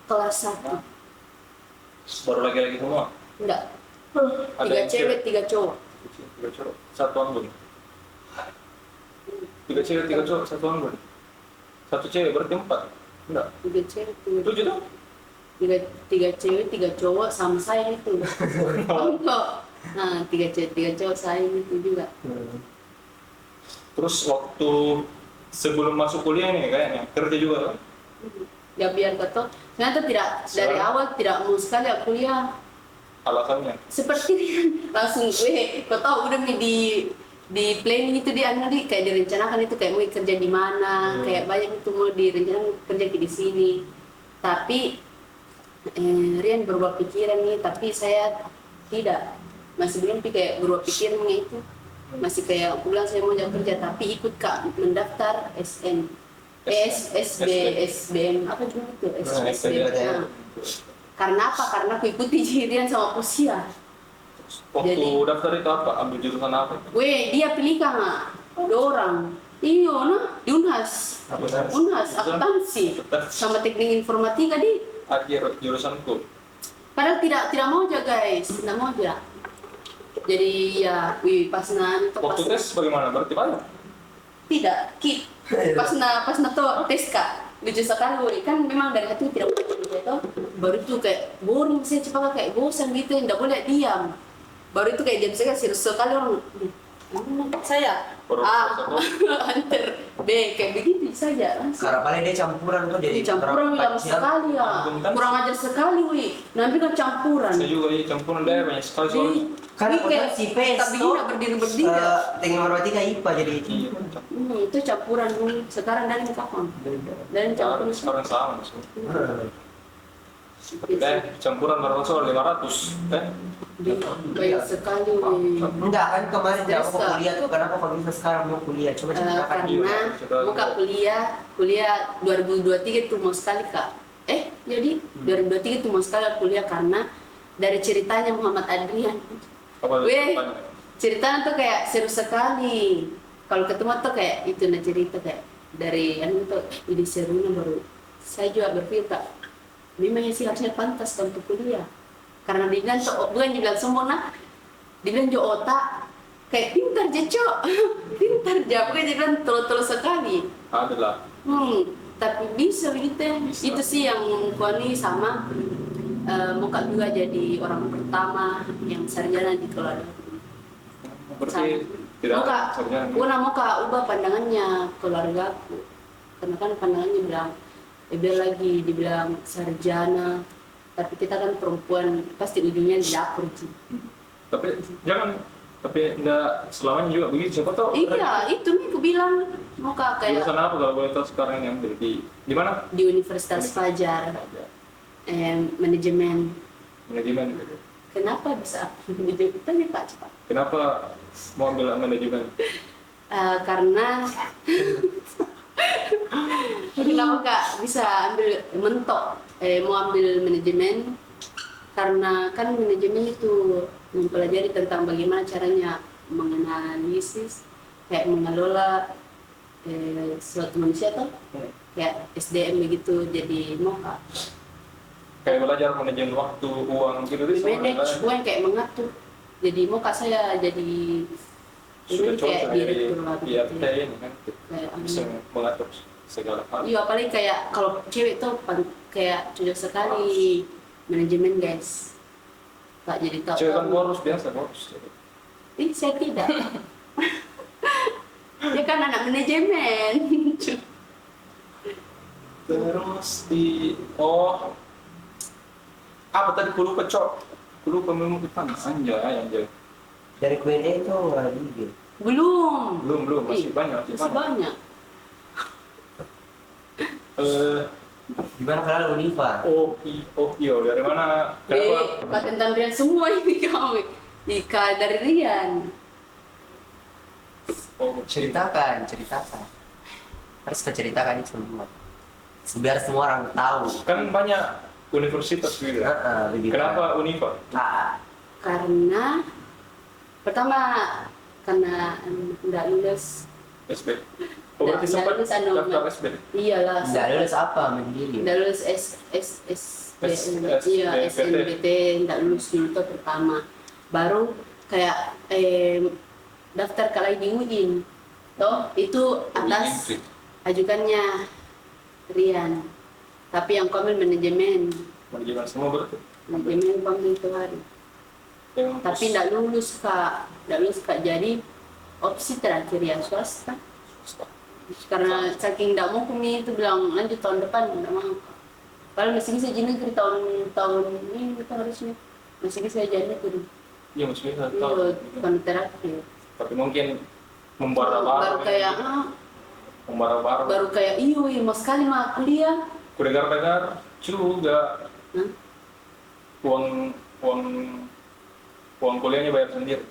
Speaker 3: kelas 1.
Speaker 1: Baru lagi semua.
Speaker 3: Enggak,
Speaker 1: Ada
Speaker 3: 3
Speaker 1: yang
Speaker 3: cewek 3 cowok.
Speaker 1: 3 cowok, 1 anggun. 3 cewek 3 cowok, 1 anggun. 1 cewek berarti 4. Enggak.
Speaker 3: 3 cewek 3
Speaker 1: 7 dong.
Speaker 3: 3 cewek 3 cowok sama saya itu. Enggak. Nah, 3 cewek 3 cowok saya itu juga.
Speaker 1: Terus waktu sebelum masuk kuliah nih kayaknya kerja juga kan?
Speaker 3: Ya biar kata ternyata tidak dari awal tidak mau sekali aku kuliah.
Speaker 1: Alasannya?
Speaker 3: Seperti dia langsung kau tahu udah di planning itu dia nanti kayak direncanakan itu kayak mau kerja di mana, kayak banyak itu mau direncanakan kerja di sini. Tapi Rian berubah pikiran nih, tapi saya tidak, masih belum kayak berubah pikirannya itu. Masih kayak aku bilang saya mau kerja tapi ikut Kak mendaftar SBM apa juga itu SBM. Nah, karena apa? Karena aku ikuti Rian sama Pusia.
Speaker 1: Waktu
Speaker 3: Jadi-
Speaker 1: daftar itu apa? Ambil jurusan apa?
Speaker 3: Dia pilih kan dua orang. Iya, nah, di Unhas, akuntansi sama teknik informatika di.
Speaker 1: Akhir jurusanku.
Speaker 3: Padahal tidak mau aja guys, tidak mau aja. Jadi ya, pas
Speaker 1: Waktu tes bagaimana? Berarti banyak?
Speaker 3: tidak, pas to tes Kak. Lucu sekali, woy. Kan memang dari hati tidak boleh gitu. Baru itu kayak boring, saya cepat kayak bosan gitu, tidak boleh diam. Baru itu kayak jam saya serius sekali orang. Saya antar B kayak begitu saja langsung.
Speaker 4: Karena paling dia campuran tuh jadi
Speaker 3: Campuran lama sekali ya, kurang ajar sekali wih. Nanti kan campuran.
Speaker 1: Saya juga campuran daerah banyak sekali soalnya.
Speaker 4: Karena
Speaker 3: kayak
Speaker 4: si PS
Speaker 3: tapi
Speaker 4: tuh
Speaker 3: tidak berdiri.
Speaker 4: teknik informatika IPA jadi
Speaker 1: Iya,
Speaker 3: Itu campuran wih. Sekarang dari kapan? Dari campuran.
Speaker 1: sekarang sama maksudnya. Campuran berapa soal 500
Speaker 3: Banyak sekali wih.
Speaker 4: enggak kan kemarin dia aku mau kuliah tuh kenapa kok bisa sekarang mau kuliah coba ceritakan
Speaker 3: Karena mau Kak kuliah 2023 tuh mau sekali Kak. Jadi 2023 tuh mau sekali kuliah karena dari ceritanya Muhammad Adrian. Weh, ceritanya tuh kayak seru sekali. Kalau ketemu tuh kayak itu nah cerita kayak dari tuh ini serunya baru. Saya juga berpikir Kak, memang sih harusnya pantas untuk kuliah. Karena dia bilang bukan dibilang sempurna, dibilang jo otak kayak pintar aja cok, pintar aja, bukan dia bilang tolo-tolo sekali.
Speaker 1: Adalah.
Speaker 3: Tapi bisa begitu ya. Itu sih yang Kuani sama Muka juga jadi orang pertama yang sarjana di keluarga.
Speaker 1: Berarti tidak
Speaker 3: Muka,
Speaker 1: sarjana.
Speaker 3: Una Muka ubah pandangannya keluargaku. Karena kan pandangannya bilang, dibilang sarjana, tapi kita kan perempuan pasti ujungnya di dapur sih.
Speaker 1: Tapi enggak selamanya juga begitu. Siapa tahu?
Speaker 3: Iya, itu nih aku bilang Muka kayak
Speaker 1: Jurusan apa kalau boleh tahu sekarang yang di mana?
Speaker 3: di Universitas Fajar, manajemen.
Speaker 1: Manajemen.
Speaker 3: Kenapa bisa manajemen? Tanya Kak cepat.
Speaker 1: Kenapa mau ambil manajemen?
Speaker 3: Karena kenapa Kak bisa ambil mentok mau ambil manajemen, karena kan manajemen itu mempelajari tentang bagaimana caranya menganalisis kayak mengelola suatu manusia tuh kayak SDM begitu. Jadi mau Kak
Speaker 1: Kayak belajar manajemen waktu, uang gitu deh.
Speaker 3: manage gue kayak mengatur. Jadi mau Kak saya jadi
Speaker 1: Sudah
Speaker 3: ini kayak
Speaker 1: coba dari
Speaker 3: direktur lah
Speaker 1: IAT ini kan
Speaker 3: kayak
Speaker 1: bisa mengatur segala hal.
Speaker 3: iya, apalagi kayak kalau cewek tuh kayak cocok sekali manajemen guys. Kak jadi tahu.
Speaker 1: Cewek kan boros biasa boros.
Speaker 3: Saya tidak. Dia kan anak manajemen.
Speaker 1: Terus apa tadi aku lupa cok. Dulu pemilu depan anjay.
Speaker 4: Dari Q&A itu nggak video.
Speaker 3: Belum.
Speaker 1: Masih banyak.
Speaker 3: Masih banyak.
Speaker 4: Gimana kalian Unifa?
Speaker 1: Iya, dari mana? Kenapa?
Speaker 3: Pak tentang Rian semua ini kami. Ika dari Rian.
Speaker 4: Ceritakan. Harus menceritakan itu semua. Biar semua orang tahu.
Speaker 1: Kan banyak universitas gitu.
Speaker 4: Lebih
Speaker 1: Kenapa Unifa?
Speaker 3: Karena pertama karena tidak lulus.
Speaker 1: SB. Oh, berarti
Speaker 3: Nggak
Speaker 1: sempat
Speaker 3: lulus anu,
Speaker 1: daftar SB.
Speaker 3: Iyalah.
Speaker 4: Nggak lulus apa mandiri?
Speaker 3: Tidak lulus iya SNBT tidak lulus dulu tuh pertama. Baru kayak daftar kalau di UIN. Toh itu atas ajukannya Rian. Tapi yang komen manajemen
Speaker 1: semua berarti.
Speaker 3: komen itu hari. Tapi tidak lulus kak. Jadi opsi terakhir ya swasta. Karena saking tidak mau kami itu bilang lanjut tahun depan tidak mau. Kalau masih bisa jadi negeri tahun ini kita harusnya masih bisa jadi negeri.
Speaker 1: Iya, maksudnya
Speaker 3: Iya, tahun terakhir.
Speaker 1: tapi mungkin
Speaker 3: Baru kayak baru kayak mau sekali mah kuliah.
Speaker 1: Kudengar-dengar juga
Speaker 3: Hah?
Speaker 1: uang kuliahnya bayar sendiri.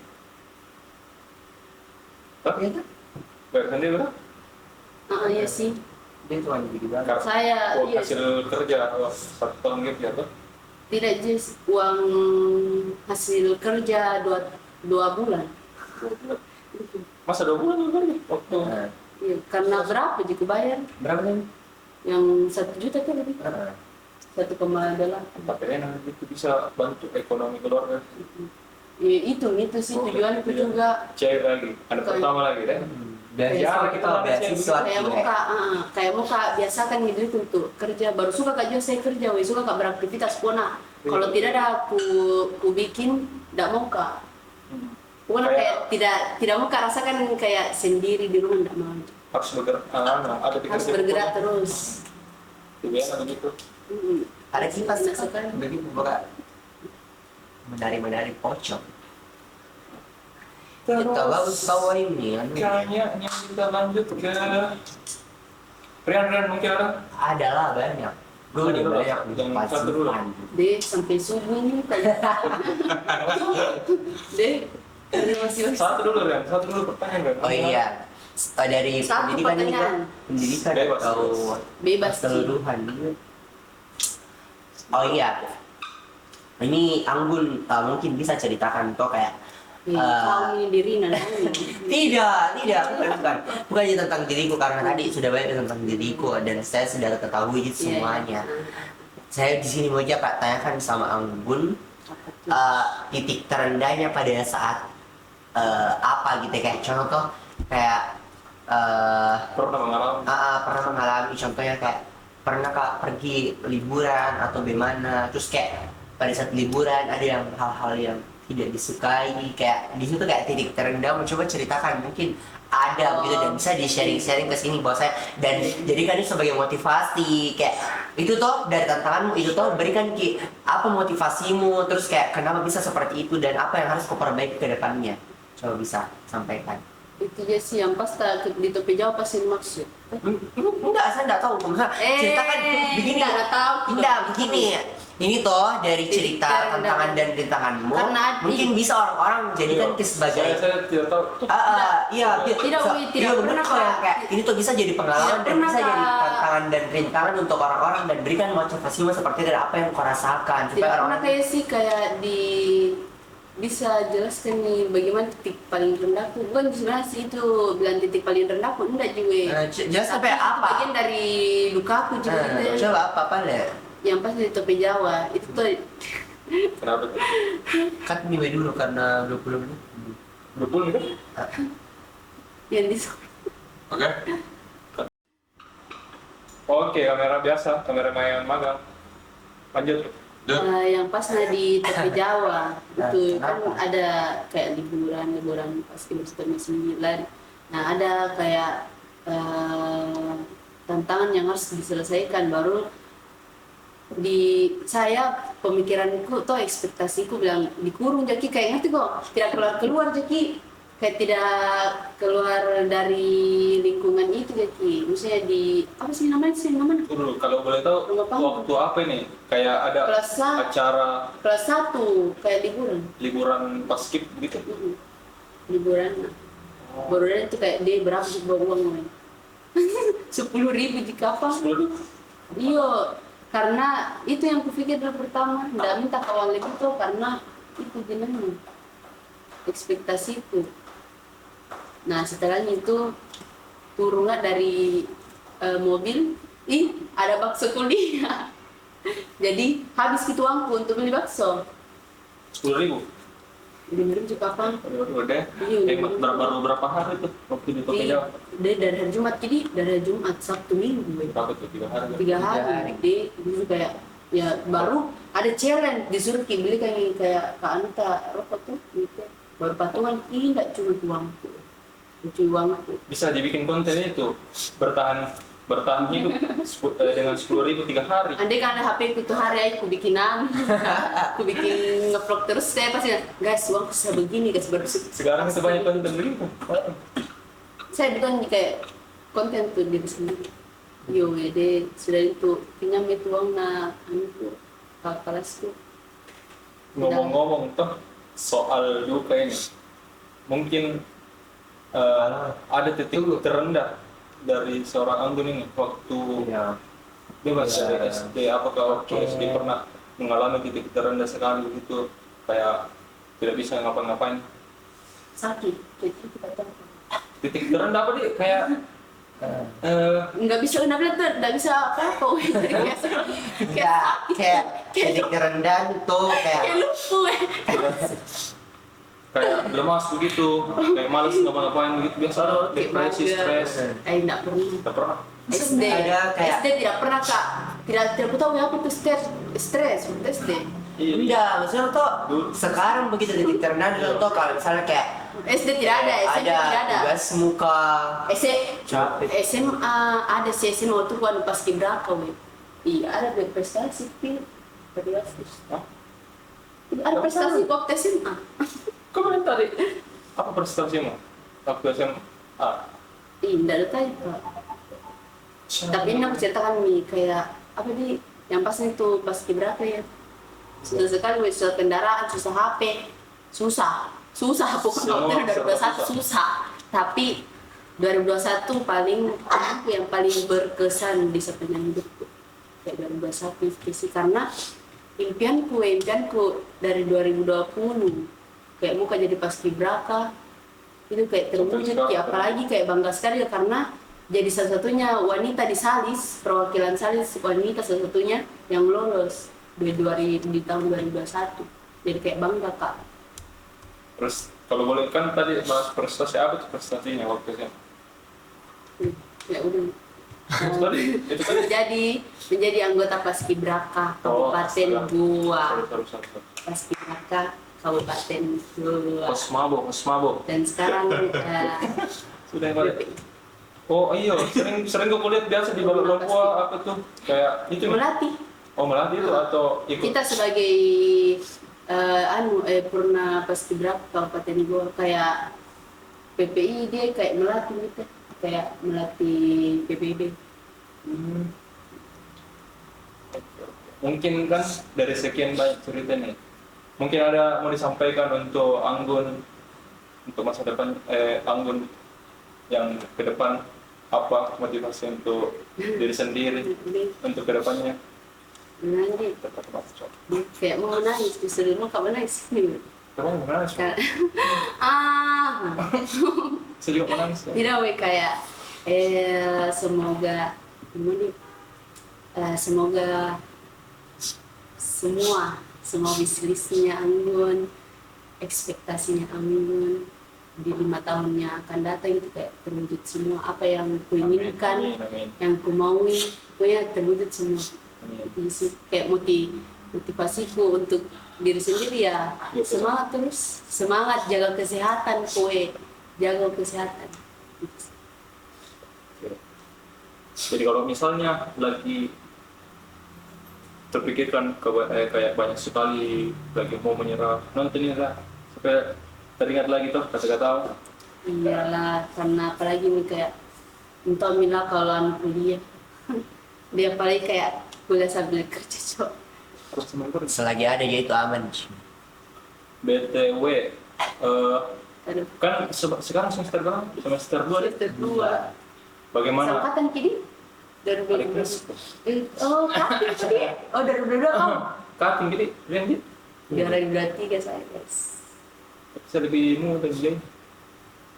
Speaker 1: Hah?
Speaker 4: Iya kan?
Speaker 1: Bayar sendiri berapa?
Speaker 3: Iya sih.
Speaker 4: Dia cuma jadi banget.
Speaker 3: Saya iya
Speaker 1: Hasil kerja 1 tahun gitu ya toh?
Speaker 3: tidak just uang hasil kerja dua bulan.
Speaker 1: Masa 2 bulan juga waktu
Speaker 4: Nah,
Speaker 3: Iya, karena berapa jika bayar?
Speaker 4: berapa nih?
Speaker 3: Yang 1 juta tuh lebih. 1,8.
Speaker 1: tapi enak itu bisa bantu ekonomi keluarga.
Speaker 3: Ya, itu sih tujuan itu juga.
Speaker 1: Cair lagi, ada pertama lagi deh.
Speaker 4: Biasa kita beasiswa
Speaker 3: Kayak mau kak biasakan gitu untuk kerja baru suka kak juga saya kerja, suka kak beraktivitas pona. Kalau tidak ada aku bikin, tidak mau kak. Pokoknya kayak tidak mau kak rasakan kayak sendiri di rumah tidak mau.
Speaker 1: Harus bergerak, ada
Speaker 3: Harus bergerak terus.
Speaker 1: Biasa begitu.
Speaker 4: ada kipas
Speaker 3: Sekali.
Speaker 4: begitu buka menari pocong. Kita bagus bawa ini
Speaker 1: Kayaknya kita lanjut ke Rian mungkin ada?
Speaker 4: adalah banyak. Gue udah banyak
Speaker 1: Yang satu dulu.
Speaker 3: Deh sampai subuh ini kayak. Deh masih
Speaker 1: Satu dulu pertanyaan Rian.
Speaker 4: Oh iya, dari
Speaker 3: Satu
Speaker 4: pendidikan ini kan,
Speaker 3: pertanyaan.
Speaker 4: pendidikan
Speaker 1: Bebas.
Speaker 4: atau
Speaker 3: Bebas sih.
Speaker 4: keseluruhan. Oh iya, ini Anggun mungkin bisa ceritakan tuh kayak
Speaker 3: Kau ini diri nanti.
Speaker 4: tidak, bukan hanya tentang diriku karena tadi sudah banyak tentang diriku dan saya sudah ketahui semuanya. Saya di sini mau aja Kak tanyakan sama Anggun titik terendahnya pada saat apa gitu kayak contoh kayak pernah mengalami contohnya kayak pernah Kak pergi liburan atau bagaimana terus kayak pada saat liburan ada yang hal-hal yang tidak disukai kayak di situ kayak titik terendah mencoba ceritakan mungkin ada begitu dan bisa di sharing ke sini bahwa saya dan jadikan ini sebagai motivasi kayak itu toh dari tantanganmu itu toh berikan apa motivasimu terus kayak kenapa bisa seperti itu dan apa yang harus kau perbaiki ke depannya coba bisa sampaikan.
Speaker 3: Itu aja sih yang pas di topi jawab pasti maksud.
Speaker 4: Enggak, saya enggak tahu. Ceritakan begini.
Speaker 3: Enggak tahu.
Speaker 4: Enggak, begini. Ini toh dari cerita tantangan dan rintanganmu. Mungkin bisa orang-orang jadikan sebagai
Speaker 1: saya tidak tahu.
Speaker 3: Tidak
Speaker 4: benar kok yang kayak ini tuh bisa jadi pengalaman dan bisa jadi tantangan dan rintangan untuk orang-orang dan berikan motivasi seperti dari apa yang kau rasakan
Speaker 3: Tidak
Speaker 4: supaya
Speaker 3: pernah
Speaker 4: orang
Speaker 3: kayak sih kayak bisa jelaskan nih bagaimana titik paling rendahku. Bukan sebenarnya sih itu bilang titik paling rendahku, enggak juga.
Speaker 4: jelas sampai apa?
Speaker 3: Bagian dari lukaku juga gitu.
Speaker 4: Coba apa le?
Speaker 3: Yang pas di topi Jawa itu tuh
Speaker 1: Kenapa tuh?
Speaker 4: Cut nih dulu karena 20 menit.
Speaker 1: 20 kan?
Speaker 3: yang di
Speaker 1: Oke, kamera biasa, kamera main magang. Lanjut.
Speaker 3: yang pas di topi Jawa itu kan
Speaker 4: Kenapa?
Speaker 3: ada kayak liburan pas semester 9. Nah ada kayak tantangan yang harus diselesaikan baru di saya pemikiranku atau ekspektasiku bilang dikurung jadi kayak ngerti kok tidak keluar jadi kayak tidak keluar dari lingkungan itu jadi misalnya di apa sih namanya
Speaker 1: Dulu kalau boleh tahu
Speaker 3: Rumah panggung.
Speaker 1: waktu apa ini? Kayak ada
Speaker 3: Kelas satu.
Speaker 1: acara
Speaker 3: kelas 1 kayak
Speaker 1: liburan paskib gitu.
Speaker 3: liburan liburan itu kayak dia berapa sih bawa uang 10.000 jika apa
Speaker 1: 10.000.
Speaker 3: iya karena itu yang kupikir dulu pertama nggak minta kawan lebih tuh karena itu jenengnya ekspektasiku. Nah setelahnya itu turunlah dari mobil, ada bakso kuliah. Jadi habis gitu uangku untuk beli bakso.
Speaker 1: 10.000.
Speaker 3: Dengerin juga apa?
Speaker 1: Udah.
Speaker 3: Iya,
Speaker 1: Baru berapa hari tuh waktu di Tokyo Jawa?
Speaker 3: Dari hari Jumat, jadi dari hari Jumat Sabtu Minggu.
Speaker 1: Berapa tuh? 3 hari.
Speaker 3: 3 hari. Jadi dulu kayak ya baru ada challenge disuruh beli kayak Kak Anta rokok tuh gitu. Baru patungan ini nggak cuma uangku. Uangku.
Speaker 1: Bisa dibikin konten itu bertahan hidup dengan 10.000 3 hari.
Speaker 3: Andai kan ada HP itu hari aku bikin aku bikin ngevlog terus saya pasti guys uang bisa begini guys baru
Speaker 1: Sekarang itu banyak konten begitu.
Speaker 3: saya bukan kayak konten tuh diri sendiri yo deh sudah itu pinjam itu uang na itu kakak kelasku
Speaker 1: Ngomong-ngomong tuh soal duka ini, mungkin ada titik terendah dari seorang Anggun ini waktu dia masih
Speaker 4: Iya.
Speaker 1: SD. Apakah waktu SD pernah mengalami titik terendah sekali gitu, kayak tidak bisa ngapa-ngapain?
Speaker 3: sakit jadi kita tahu
Speaker 1: Titik terendah apa dia? Kayak
Speaker 3: nggak bisa nggak bisa apa-apa
Speaker 4: kayak titik terendah tuh
Speaker 3: kayak
Speaker 4: kayak
Speaker 3: lumpuh
Speaker 1: kayak lemas begitu, kayak malas ngapa-ngapain begitu, biasa ada depresi, stres.
Speaker 3: nggak pernah
Speaker 1: Tidak pernah.
Speaker 3: SD
Speaker 4: Ada kayak-
Speaker 3: SD tidak pernah kak tidak tahu apa itu stres waktu SD
Speaker 1: Iya.
Speaker 4: enggak maksudnya tuh sekarang begitu titik terendah tuh kalau misalnya kayak
Speaker 3: SD tidak ada SMP tidak ada
Speaker 4: tugas muka capek
Speaker 3: SMA ada sih SMA waktu kan pas kibraka weh iya ada prestasi
Speaker 1: Hah?
Speaker 3: ada prestasi waktu SMA
Speaker 1: Kemarin tadi apa prestasimu waktu SMA?
Speaker 3: tidak ada tahu Pak. Tapi ini aku ceritakan nih kayak apa nih yang pas itu pas kibraka ya susah sekali susah kendaraan susah HP susah pokoknya waktu 2021 susah tapi 2021 paling aku yang paling berkesan di sepanjang hidupku kayak 2021 sih karena impianku dari 2020 kayak muka jadi paskibraka itu kayak terwujud kayak apalagi kayak bangga sekali ya karena jadi salah satunya wanita di Salis perwakilan Salis wanita salah satunya yang lolos di tahun 2021 jadi kayak bangga kak.
Speaker 1: Terus kalau boleh kan tadi bahas prestasi, apa tuh prestasinya waktu SMA?
Speaker 3: Ya udah.
Speaker 1: Tadi itu kan
Speaker 3: menjadi anggota Paskibraka Kabupaten
Speaker 1: astaga.
Speaker 3: Goa.
Speaker 1: Sorry.
Speaker 3: Paskibraka Kabupaten Goa.
Speaker 1: Kosmabo.
Speaker 3: Dan sekarang
Speaker 1: Sudah balik. Oh iya, sering gue lihat biasa di balai Papua apa tuh kayak itu nih.
Speaker 3: melatih.
Speaker 1: Oh melatih itu atau ikut?
Speaker 3: Kita sebagai purna Paskibraka Kabupaten Goa kayak PPI dia kayak melatih gitu. Kayak melatih PBB.
Speaker 1: Mungkin kan dari sekian banyak cerita nih, mungkin ada mau disampaikan untuk Anggun untuk masa depan Anggun yang ke depan, apa motivasi untuk diri sendiri untuk kedepannya?
Speaker 3: Menangis. Kayak mau menangis, disuruh mau kamu menangis.
Speaker 1: Kamu menangis? Saya juga menangis.
Speaker 3: Tidak weh kayak semoga gimana semoga semua wishlistnya Anggun, ekspektasinya Anggun di 5 tahunnya akan datang itu kayak terwujud semua apa yang kuinginkan,
Speaker 1: Amin.
Speaker 3: yang ku maui, pokoknya terwujud semua.
Speaker 1: Amin.
Speaker 3: Itu sih kayak motivasiku untuk diri sendiri ya semangat terus, semangat jaga kesehatan kue, jaga kesehatan.
Speaker 1: Jadi kalau misalnya lagi terpikirkan kayak banyak sekali lagi mau menyerah nonton ini lah supaya teringat lagi tuh kata-kata
Speaker 3: Iyalah, karena apalagi nih kayak untuk Mila kalau anak kuliah dia paling kayak kuliah sambil kerja cok.
Speaker 1: terus teman-teman.
Speaker 4: Selagi ada ya itu aman.
Speaker 1: BTW
Speaker 3: Aduh,
Speaker 1: kan sekarang semester berapa? Semester 2 deh.
Speaker 3: semester 2
Speaker 1: Bagaimana?
Speaker 3: sangkatan kini
Speaker 1: Adik
Speaker 3: 2022.
Speaker 1: kelas.
Speaker 3: Oh, kapan tadi? Oh, 2022 kamu?
Speaker 1: Kating gini, lihat dia.
Speaker 3: 2023 saya guys.
Speaker 1: Bisa lebih mudah jadi.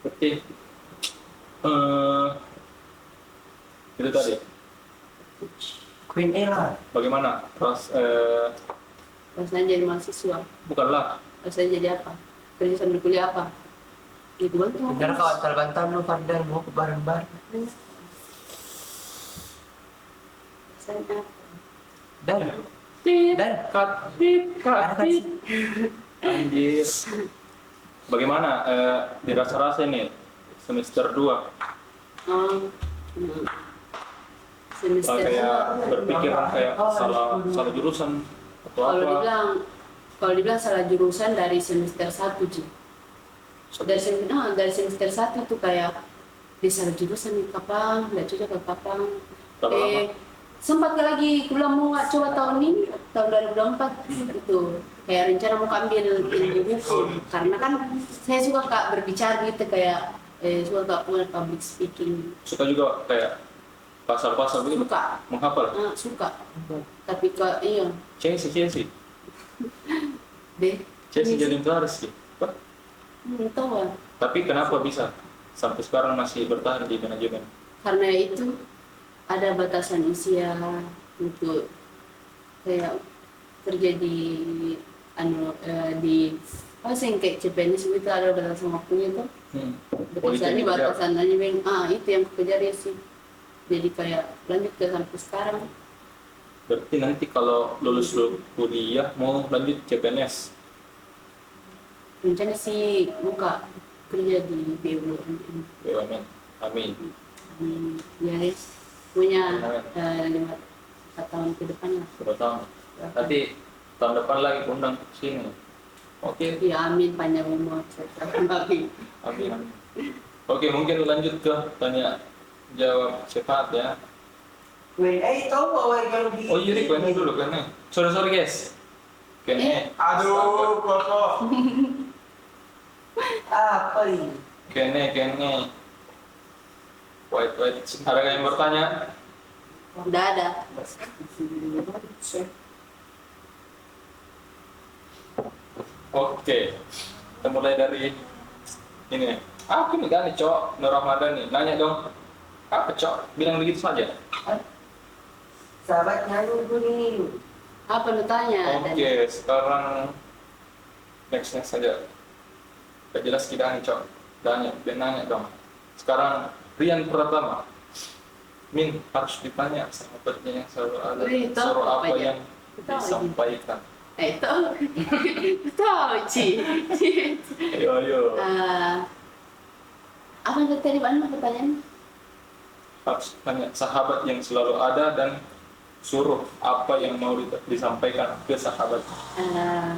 Speaker 1: Oke. Itu tadi.
Speaker 4: Queen A lah.
Speaker 1: Bagaimana? Terus
Speaker 3: Rasanya jadi mahasiswa.
Speaker 1: bukanlah
Speaker 3: Rasanya jadi apa? Kerja sambil kuliah apa? Itu bantu.
Speaker 4: Bener kau antar-bantar lu Fardar mau ke bareng-bareng.
Speaker 3: Rasanya
Speaker 4: Dan
Speaker 1: tit
Speaker 4: Dan
Speaker 1: cut tit. Anjir. Bagaimana dirasa-rasa nih semester 2?
Speaker 3: Semester
Speaker 1: Kayak
Speaker 3: 2.
Speaker 1: berpikiran kayak salah jurusan atau apa?
Speaker 3: Kalau dibilang salah jurusan dari semester 1 Ji. Dari semester 1 tuh kayak di salah jurusan nih kapan, nggak cocok ke kapan.
Speaker 1: Berapa?
Speaker 3: Sempat lagi kuliah mau nggak coba tahun ini, tahun 2024 itu kayak rencana mau ambil ilmu hukum karena kan saya suka kak berbicara gitu kayak suka kak punya public speaking.
Speaker 1: Suka juga kayak pasal-pasal begitu
Speaker 3: Suka,
Speaker 1: menghafal.
Speaker 3: suka. Tapi kak iya
Speaker 1: Chelsea
Speaker 3: deh.
Speaker 1: jadi Inggris sih. Apa?
Speaker 3: Tahu lah.
Speaker 1: Tapi kenapa bisa sampai sekarang masih bertahan di manajemen?
Speaker 3: Karena itu ada batasan usia untuk kayak kerja di di apa sih yang kayak CPNS itu ada batasan waktunya tuh. Batasan ini batasan aja bang. Itu yang kejar ya sih. Jadi kayak lanjut ke sampai sekarang.
Speaker 1: Berarti nanti kalau lulus kuliah mau lanjut CPNS.
Speaker 3: Rencana sih buka kerja di BUMN.
Speaker 1: BUMN. Amin.
Speaker 3: Ya guys, punya
Speaker 1: Amin.
Speaker 3: 4 tahun ke depan lah.
Speaker 1: 2 tahun. Nanti tahun depan lagi undang ke sini. Oke.
Speaker 3: Ya amin panjang umur. Amin.
Speaker 1: Amin. Oke, mungkin lanjut ke tanya jawab cepat ya.
Speaker 4: Queen A tahu bahwa kalau di
Speaker 1: Oh iya, Q&A dulu, Q&A. Sorry guys. Q&A.
Speaker 2: Aduh, kok.
Speaker 4: apa ini?
Speaker 1: Q&A. Wait. Ada yang bertanya?
Speaker 3: Udah ada.
Speaker 1: Oke. Kita mulai dari ini. Aku nih kan Cok, Nur Ramadan nih. Nanya dong. Apa Cok? Bilang begitu saja.
Speaker 4: Sahabatnya nunggu nih.
Speaker 3: Apa lu tanya?
Speaker 1: Oke, sekarang next saja. Gak jelas kita nih Cok. Nanya dong. Sekarang Rian Pratama. Min harus ditanya sahabatnya yang selalu ada.
Speaker 3: Wih, tahu
Speaker 1: Suruh
Speaker 3: apa
Speaker 1: apa
Speaker 3: aja?
Speaker 1: yang
Speaker 3: Tahu aja.
Speaker 1: disampaikan.
Speaker 3: Tahu Ci.
Speaker 1: Ayo.
Speaker 3: Apa yang tadi mana pertanyaan?
Speaker 1: Harus tanya sahabat yang selalu ada dan suruh apa yang mau disampaikan ke sahabat.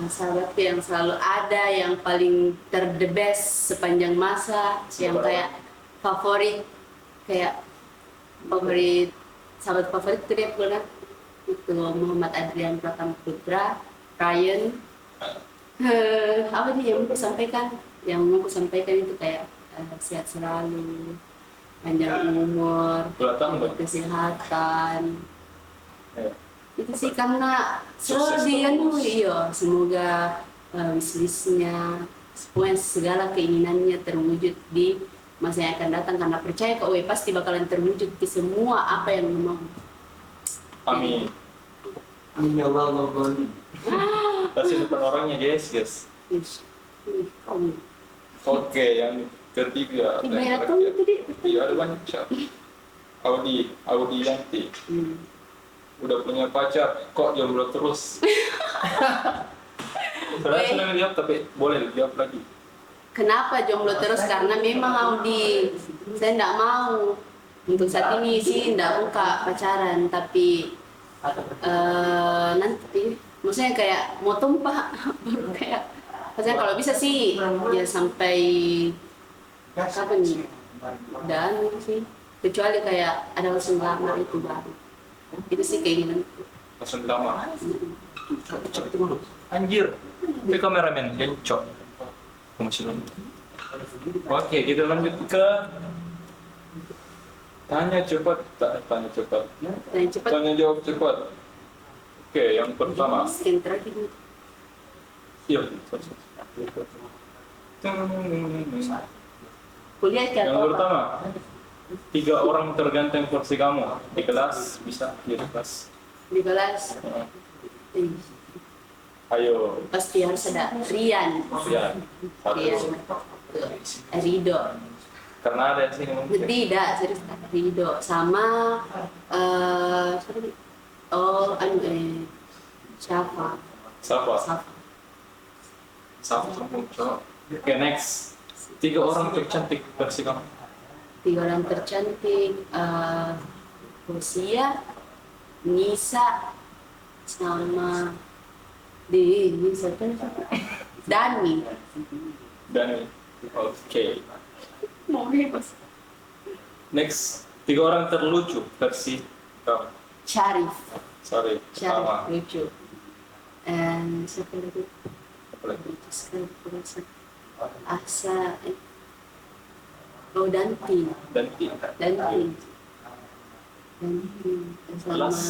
Speaker 3: Sahabat yang selalu ada, yang paling the best sepanjang masa, yang kayak favorit, sahabat favorit itu dia pernah itu Muhammad Adrian Pratama Putra, Ryan. Apa nih yang mau aku sampaikan? Yang mau aku sampaikan itu kayak sehat selalu, panjang umur,
Speaker 1: Belakang dong.
Speaker 3: kesehatan.
Speaker 1: Ya.
Speaker 3: Itu sih karena
Speaker 1: Sukses
Speaker 3: selalu
Speaker 1: terus.
Speaker 3: iya, semoga wishlistnya, segala keinginannya terwujud di masa yang akan datang karena percaya kok pasti bakalan terwujud di semua apa yang lu mau.
Speaker 1: Amin.
Speaker 4: Amin ya Allah.
Speaker 1: Kasih depan orangnya guys.
Speaker 3: Yes. Kamu.
Speaker 1: Oke, yang ketiga.
Speaker 3: Tiga
Speaker 1: yang
Speaker 3: atau
Speaker 1: terakhir.
Speaker 3: tadi?
Speaker 1: Iya ada banyak siapa? Audi Yanti. Udah punya pacar, kok jomblo terus? Saya senang jawab tapi boleh jawab lagi.
Speaker 3: Kenapa jomblo terus? Karena memang Audi, saya enggak mau. Untuk saat ini sih enggak buka pacaran, tapi Nanti maksudnya kayak mau tumpah baru kayak maksudnya kalau bisa sih ya sampai kapan nih dan sih kecuali kayak ada langsung lamar itu baru itu sih keinginan.
Speaker 1: Langsung lama. Anjir. Ini kameramen, gencok. Aku masih lama. Oke, kita lanjut ke tanya cepat, tanya cepat.
Speaker 3: Dan cepat
Speaker 1: Tanya jawab cepat. Oke, yang pertama.
Speaker 3: scan terakhir nih.
Speaker 1: Iya.
Speaker 3: Kuliah kayak
Speaker 1: Yang
Speaker 3: apa?
Speaker 1: pertama. 3 orang terganteng versi kamu di kelas bisa di kelas.
Speaker 3: Di kelas. Eh,
Speaker 1: Ayo,
Speaker 3: pasti harus ada Rian,
Speaker 1: ya.
Speaker 3: Rian, Rido,
Speaker 1: Karena ada sini mungkin.
Speaker 3: tidak serius Rido sama siapa nih? Oh Syafa,
Speaker 1: Siapa?
Speaker 3: Syafa.
Speaker 1: Siapa? Oke, next. 3 orang tercantik versi kamu.
Speaker 3: 3 orang tercantik, Lucia, Nisa, sama Nisa kan siapa? Dani.
Speaker 1: Dani. Oke.
Speaker 3: Mau bebas.
Speaker 1: Next. 3 orang terlucu versi kamu.
Speaker 3: Syarif,
Speaker 1: Sorry,
Speaker 3: Syarif
Speaker 1: sama.
Speaker 3: lucu. And siapa lagi?
Speaker 1: Apa lagi?
Speaker 3: Lucu sekali kurasa. Asa, oh Danti,
Speaker 1: Danti.
Speaker 3: Danti, sama
Speaker 1: Kelas.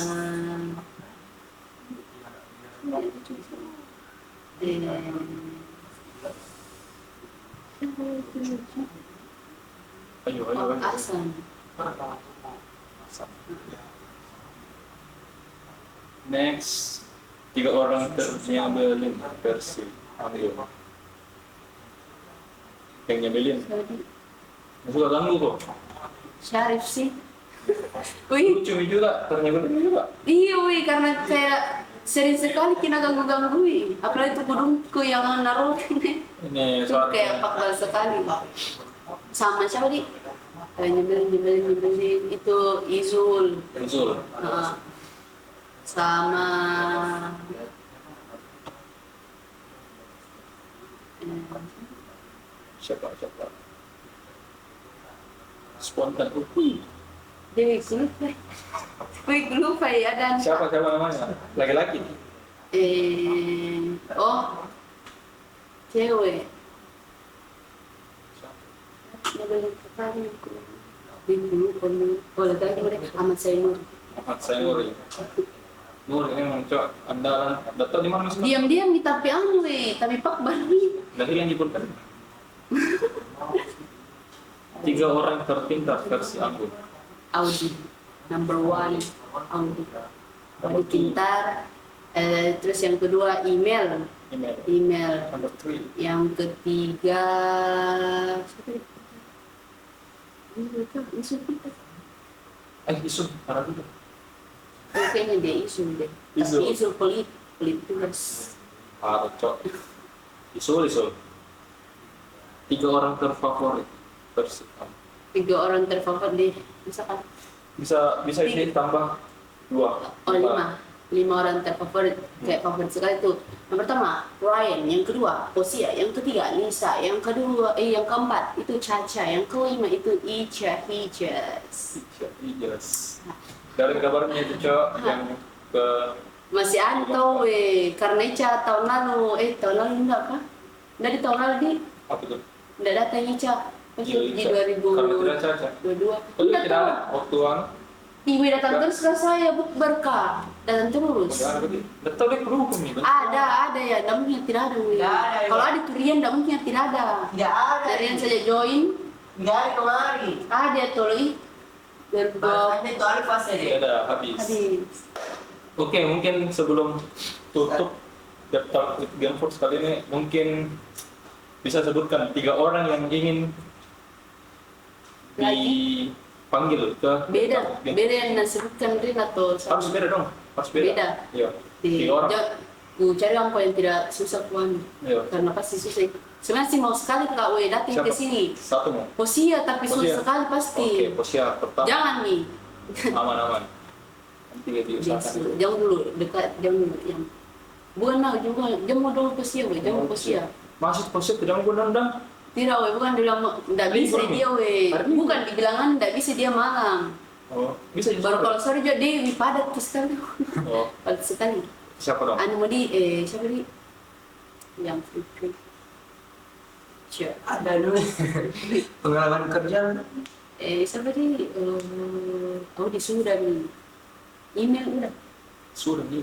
Speaker 1: Ayo, ayo,
Speaker 3: oh
Speaker 1: ayo.
Speaker 3: Asan,
Speaker 1: Next. 3 orang ternyabelin versi Anggun. Yang nyebelin. Suka ganggu kok.
Speaker 3: Syarif sih. Wih,
Speaker 1: Lucu juga, ternyabelin juga.
Speaker 3: iya wih karena kayak sering sekali kena ganggu-ganggu wih. Apalagi itu kudungku yang naruh ini.
Speaker 1: Ini
Speaker 3: Itu kayak
Speaker 1: suara
Speaker 3: 14 sekali. Sama siapa nih? Nyebelin itu Izul.
Speaker 1: Usul.
Speaker 3: Sama
Speaker 1: Siapa? Spontan. Wih.
Speaker 3: Dewi Gulufai. Wih Gulufai ada.
Speaker 1: Siapa namanya? Laki-laki.
Speaker 3: Oh cewek. Nyebelin sekali. Dulu boleh tanya mereka Ahmad Sainur.
Speaker 1: Ahmad Sainuri. Nur ini memang cok andalan. Datang di mana mas?
Speaker 3: Diam-diam di tapi anu tapi pak baru.
Speaker 1: Lahir yang dipulkan. 3 orang terpintar versi Anggun.
Speaker 3: Audi number 1 Audi. Audi pintar. Terus yang kedua email.
Speaker 1: Email. Number 3.
Speaker 3: Yang ketiga siapa nih?
Speaker 1: Isun. Parah dulu.
Speaker 3: Kayaknya dia isu deh.
Speaker 1: Isu.
Speaker 3: Tapi isu pelit tugas.
Speaker 1: Parah cok. Isul. 3 orang terfavorit versi Anggun.
Speaker 3: 3 orang terfavorit deh. Misalkan
Speaker 1: Bisa ditambah 2.
Speaker 3: oh 5 orang terfavorit kayak favorit sekali tuh. Yang pertama Ryan, yang kedua Posia, yang ketiga Nisa, yang keempat itu Caca, yang kelima itu Ica Hijas.
Speaker 1: Yes. Dari kabarnya itu cok yang ke
Speaker 3: Masih Anto karena Ica tahun lalu enggak apa? Enggak di tahun lalu di
Speaker 1: apa tuh?
Speaker 3: enggak datang Ica. Pas
Speaker 1: Iya,
Speaker 3: di
Speaker 1: Ica. Karena tidak caca.
Speaker 3: 2022.
Speaker 1: Oh,
Speaker 3: Enggak
Speaker 1: tidak
Speaker 3: tahu.
Speaker 1: ada waktuan.
Speaker 3: Ibu datang terus ke saya berkah datang terus.
Speaker 1: Betul deh perlu nih.
Speaker 3: Ada ya, tidak mungkin tidak ada. Wi.
Speaker 4: Tidak ada, ya.
Speaker 3: Kalau ada Turian, tidak mungkin tidak ada.
Speaker 4: Nggak ada.
Speaker 3: Dari yang saja join,
Speaker 4: Nggak ada kemari.
Speaker 3: ada tuh lagi. Bergol
Speaker 4: Bahasanya itu alif pasti deh.
Speaker 1: Ada habis.
Speaker 3: habis.
Speaker 1: Oke, mungkin sebelum tutup daftar Game Force kali ini mungkin bisa sebutkan 3 orang yang ingin dipanggil ke
Speaker 3: Beda yang disebutkan Rin atau
Speaker 1: harus beda dong, harus beda.
Speaker 3: Beda.
Speaker 1: Iya.
Speaker 3: Di
Speaker 1: 3 orang.
Speaker 3: ku cari orang yang tidak susah kuan.
Speaker 1: Iya.
Speaker 3: Karena pasti susah. Sebenarnya sih mau sekali Kak Wei datang ke sini.
Speaker 1: Satu mau.
Speaker 3: Posia tapi
Speaker 1: Posia.
Speaker 3: susah sekali pasti.
Speaker 1: Oke, Posia pertama.
Speaker 3: Jangan nih.
Speaker 1: Aman-aman. Tiga diusahakan.
Speaker 3: Jauh dulu, dekat jauh dulu yang. Bukan lah, juga jauh dulu ke Sia, we, jauh ke Sia.
Speaker 1: Masih positif tidak menggunakan.
Speaker 3: Tidak, we, bukan bilang tidak bisa
Speaker 1: Libur nih.
Speaker 3: dia, we.
Speaker 1: Hari ini.
Speaker 3: Bukan dibilangan tidak bisa dia malam.
Speaker 1: Oh, bisa juga.
Speaker 3: Baru kalau sore juga dia padat sekali.
Speaker 1: Oh,
Speaker 3: Padat sekali.
Speaker 1: siapa dong?
Speaker 3: Anu mau siapa di? Yang free. Siapa?
Speaker 4: Ada dulu pengalaman kerja.
Speaker 3: Siapa di? Oh di Sudan. Email udah.
Speaker 1: Sudah nih.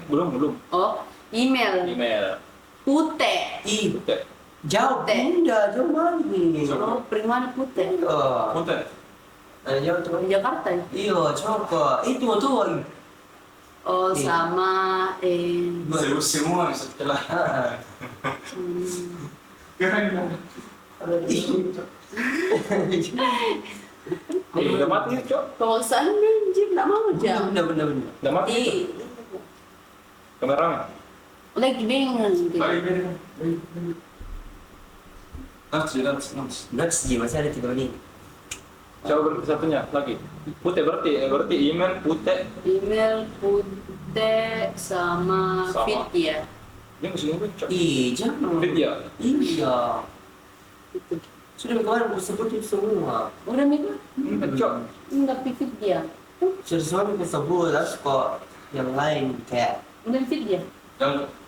Speaker 1: Belum.
Speaker 3: Oh email.
Speaker 1: Email.
Speaker 4: Ih,
Speaker 3: Putih.
Speaker 1: Putih.
Speaker 4: jauh bunda, jauh mana nih?
Speaker 3: Oh Primana Putih.
Speaker 4: Oh,
Speaker 1: Putih.
Speaker 4: jauh tuh.
Speaker 3: Di Jakarta ya?
Speaker 4: Iya, coba. Itu tuh.
Speaker 3: Oh sama
Speaker 2: Semua setelah.
Speaker 3: hmm,
Speaker 1: Udah mati, Cok.
Speaker 3: kalau sana Jim nggak mau aja.
Speaker 4: Bener.
Speaker 1: Udah mati.
Speaker 3: Di
Speaker 1: Kameramen.
Speaker 3: lagi bingung.
Speaker 4: Next, Ji, masih ada 3 menit.
Speaker 1: Coba berarti satunya lagi. Putih berarti email putih.
Speaker 3: Email Putih sama
Speaker 1: Sama.
Speaker 3: Fitya.
Speaker 1: Dia mesti nunggu, Cok.
Speaker 4: Ih, jangan.
Speaker 1: Fitya.
Speaker 4: Iya.
Speaker 3: Itu.
Speaker 4: Sudah kemarin aku sebut itu semua.
Speaker 3: Udah mikir?
Speaker 1: Cok.
Speaker 3: Enggak Fitya.
Speaker 4: Sudah semua aku sebut, terus kok yang lain kayak
Speaker 3: Udah Fitya.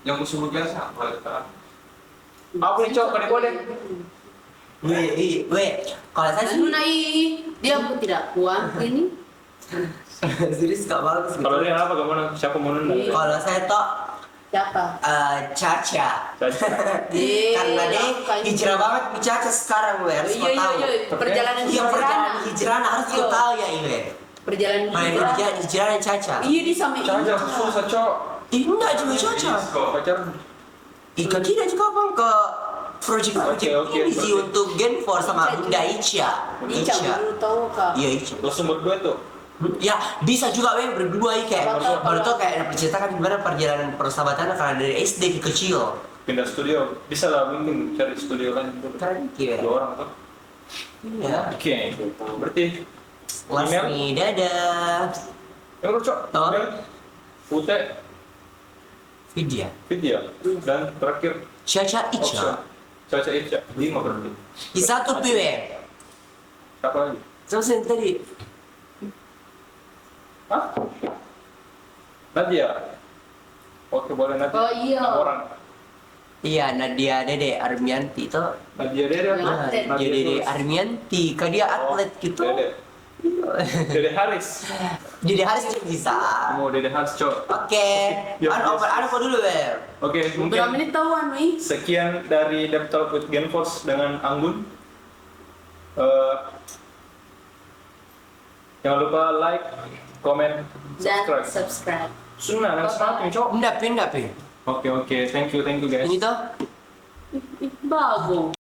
Speaker 2: Yang musuh biasa apa kata?
Speaker 1: Apa nih, Cok? Kode-kode.
Speaker 4: Weh, kalau saya sih
Speaker 3: Anu nai dia tidak kuat ini.
Speaker 4: serius gak bagus gitu.
Speaker 1: Kalau dia apa gimana? Siapa mau nunda?
Speaker 3: Iya.
Speaker 4: Kalau saya toh
Speaker 3: Siapa?
Speaker 4: Caca.
Speaker 1: Caca.
Speaker 4: Karena dia hijrah banget di Caca sekarang, weh, harus kau tahu.
Speaker 3: Perjalanan
Speaker 4: Iya, perjalanan hijrah harus kau
Speaker 3: Iya.
Speaker 4: tahu ya, Iwe.
Speaker 3: Perjalanan hijrah.
Speaker 4: Hijrah yang Caca.
Speaker 3: Iya di sama
Speaker 1: Caca susah, Cok.
Speaker 4: Enggak juga Caca.
Speaker 1: Pacaran.
Speaker 4: Ikan kita juga bang ke project-project
Speaker 1: Oke,
Speaker 4: ini sih
Speaker 1: berarti.
Speaker 4: untuk Genfor sama Bunda Ica.
Speaker 3: Ica baru tahu kak.
Speaker 4: Iya Ica.
Speaker 1: Langsung berdua tuh.
Speaker 4: Ya bisa juga weh berdua ya kayak
Speaker 3: Berdua.
Speaker 4: baru tuh kayak menceritakan gimana perjalanan persahabatan karena dari SD ke kecil.
Speaker 1: Pindah studio. Bisa lah mungkin cari studio lain.
Speaker 4: Keren
Speaker 1: Dua
Speaker 4: ya.
Speaker 1: orang tuh.
Speaker 4: Iya.
Speaker 1: Oke. Berarti
Speaker 4: Last
Speaker 1: email.
Speaker 4: nih, dadah.
Speaker 1: Yang lu, Cok.
Speaker 4: Oh.
Speaker 1: Email. Putih.
Speaker 4: Vidya.
Speaker 1: Fitya. Dan terakhir
Speaker 4: Caca Ica.
Speaker 1: option. Caca Ica. 5 berarti.
Speaker 4: Di satu piwe.
Speaker 1: Siapa lagi?
Speaker 4: Terus yang tadi.
Speaker 1: Hah? Nadia. Oke, boleh Nadia.
Speaker 3: Oh, iya.
Speaker 1: 6 orang.
Speaker 4: Iya Nadia Dede Armianti tuh.
Speaker 1: Nadia Dede.
Speaker 3: Yang
Speaker 1: apa?
Speaker 3: atlet.
Speaker 4: Nadia Dede Armianti. Kan dia atlet gitu.
Speaker 1: Dede. Dede Haris.
Speaker 4: Jadi harus bisa.
Speaker 1: Mau Dede Haris, Cok.
Speaker 4: Oke.
Speaker 1: Biar-
Speaker 4: Anu open anu kok dulu, Ber.
Speaker 1: Oke,
Speaker 3: Berapa
Speaker 1: mungkin
Speaker 3: menit tahuan nih?
Speaker 1: sekian dari Dev Talk with Genforce dengan Anggun. Jangan lupa like, comment,
Speaker 3: Dan
Speaker 1: subscribe.
Speaker 3: subscribe.
Speaker 1: Sunnah, yang semangat nih, Cok.
Speaker 4: Enggak, pindah, Pi.
Speaker 1: Oke, thank you guys.
Speaker 4: Ini tuh.
Speaker 3: Bagus.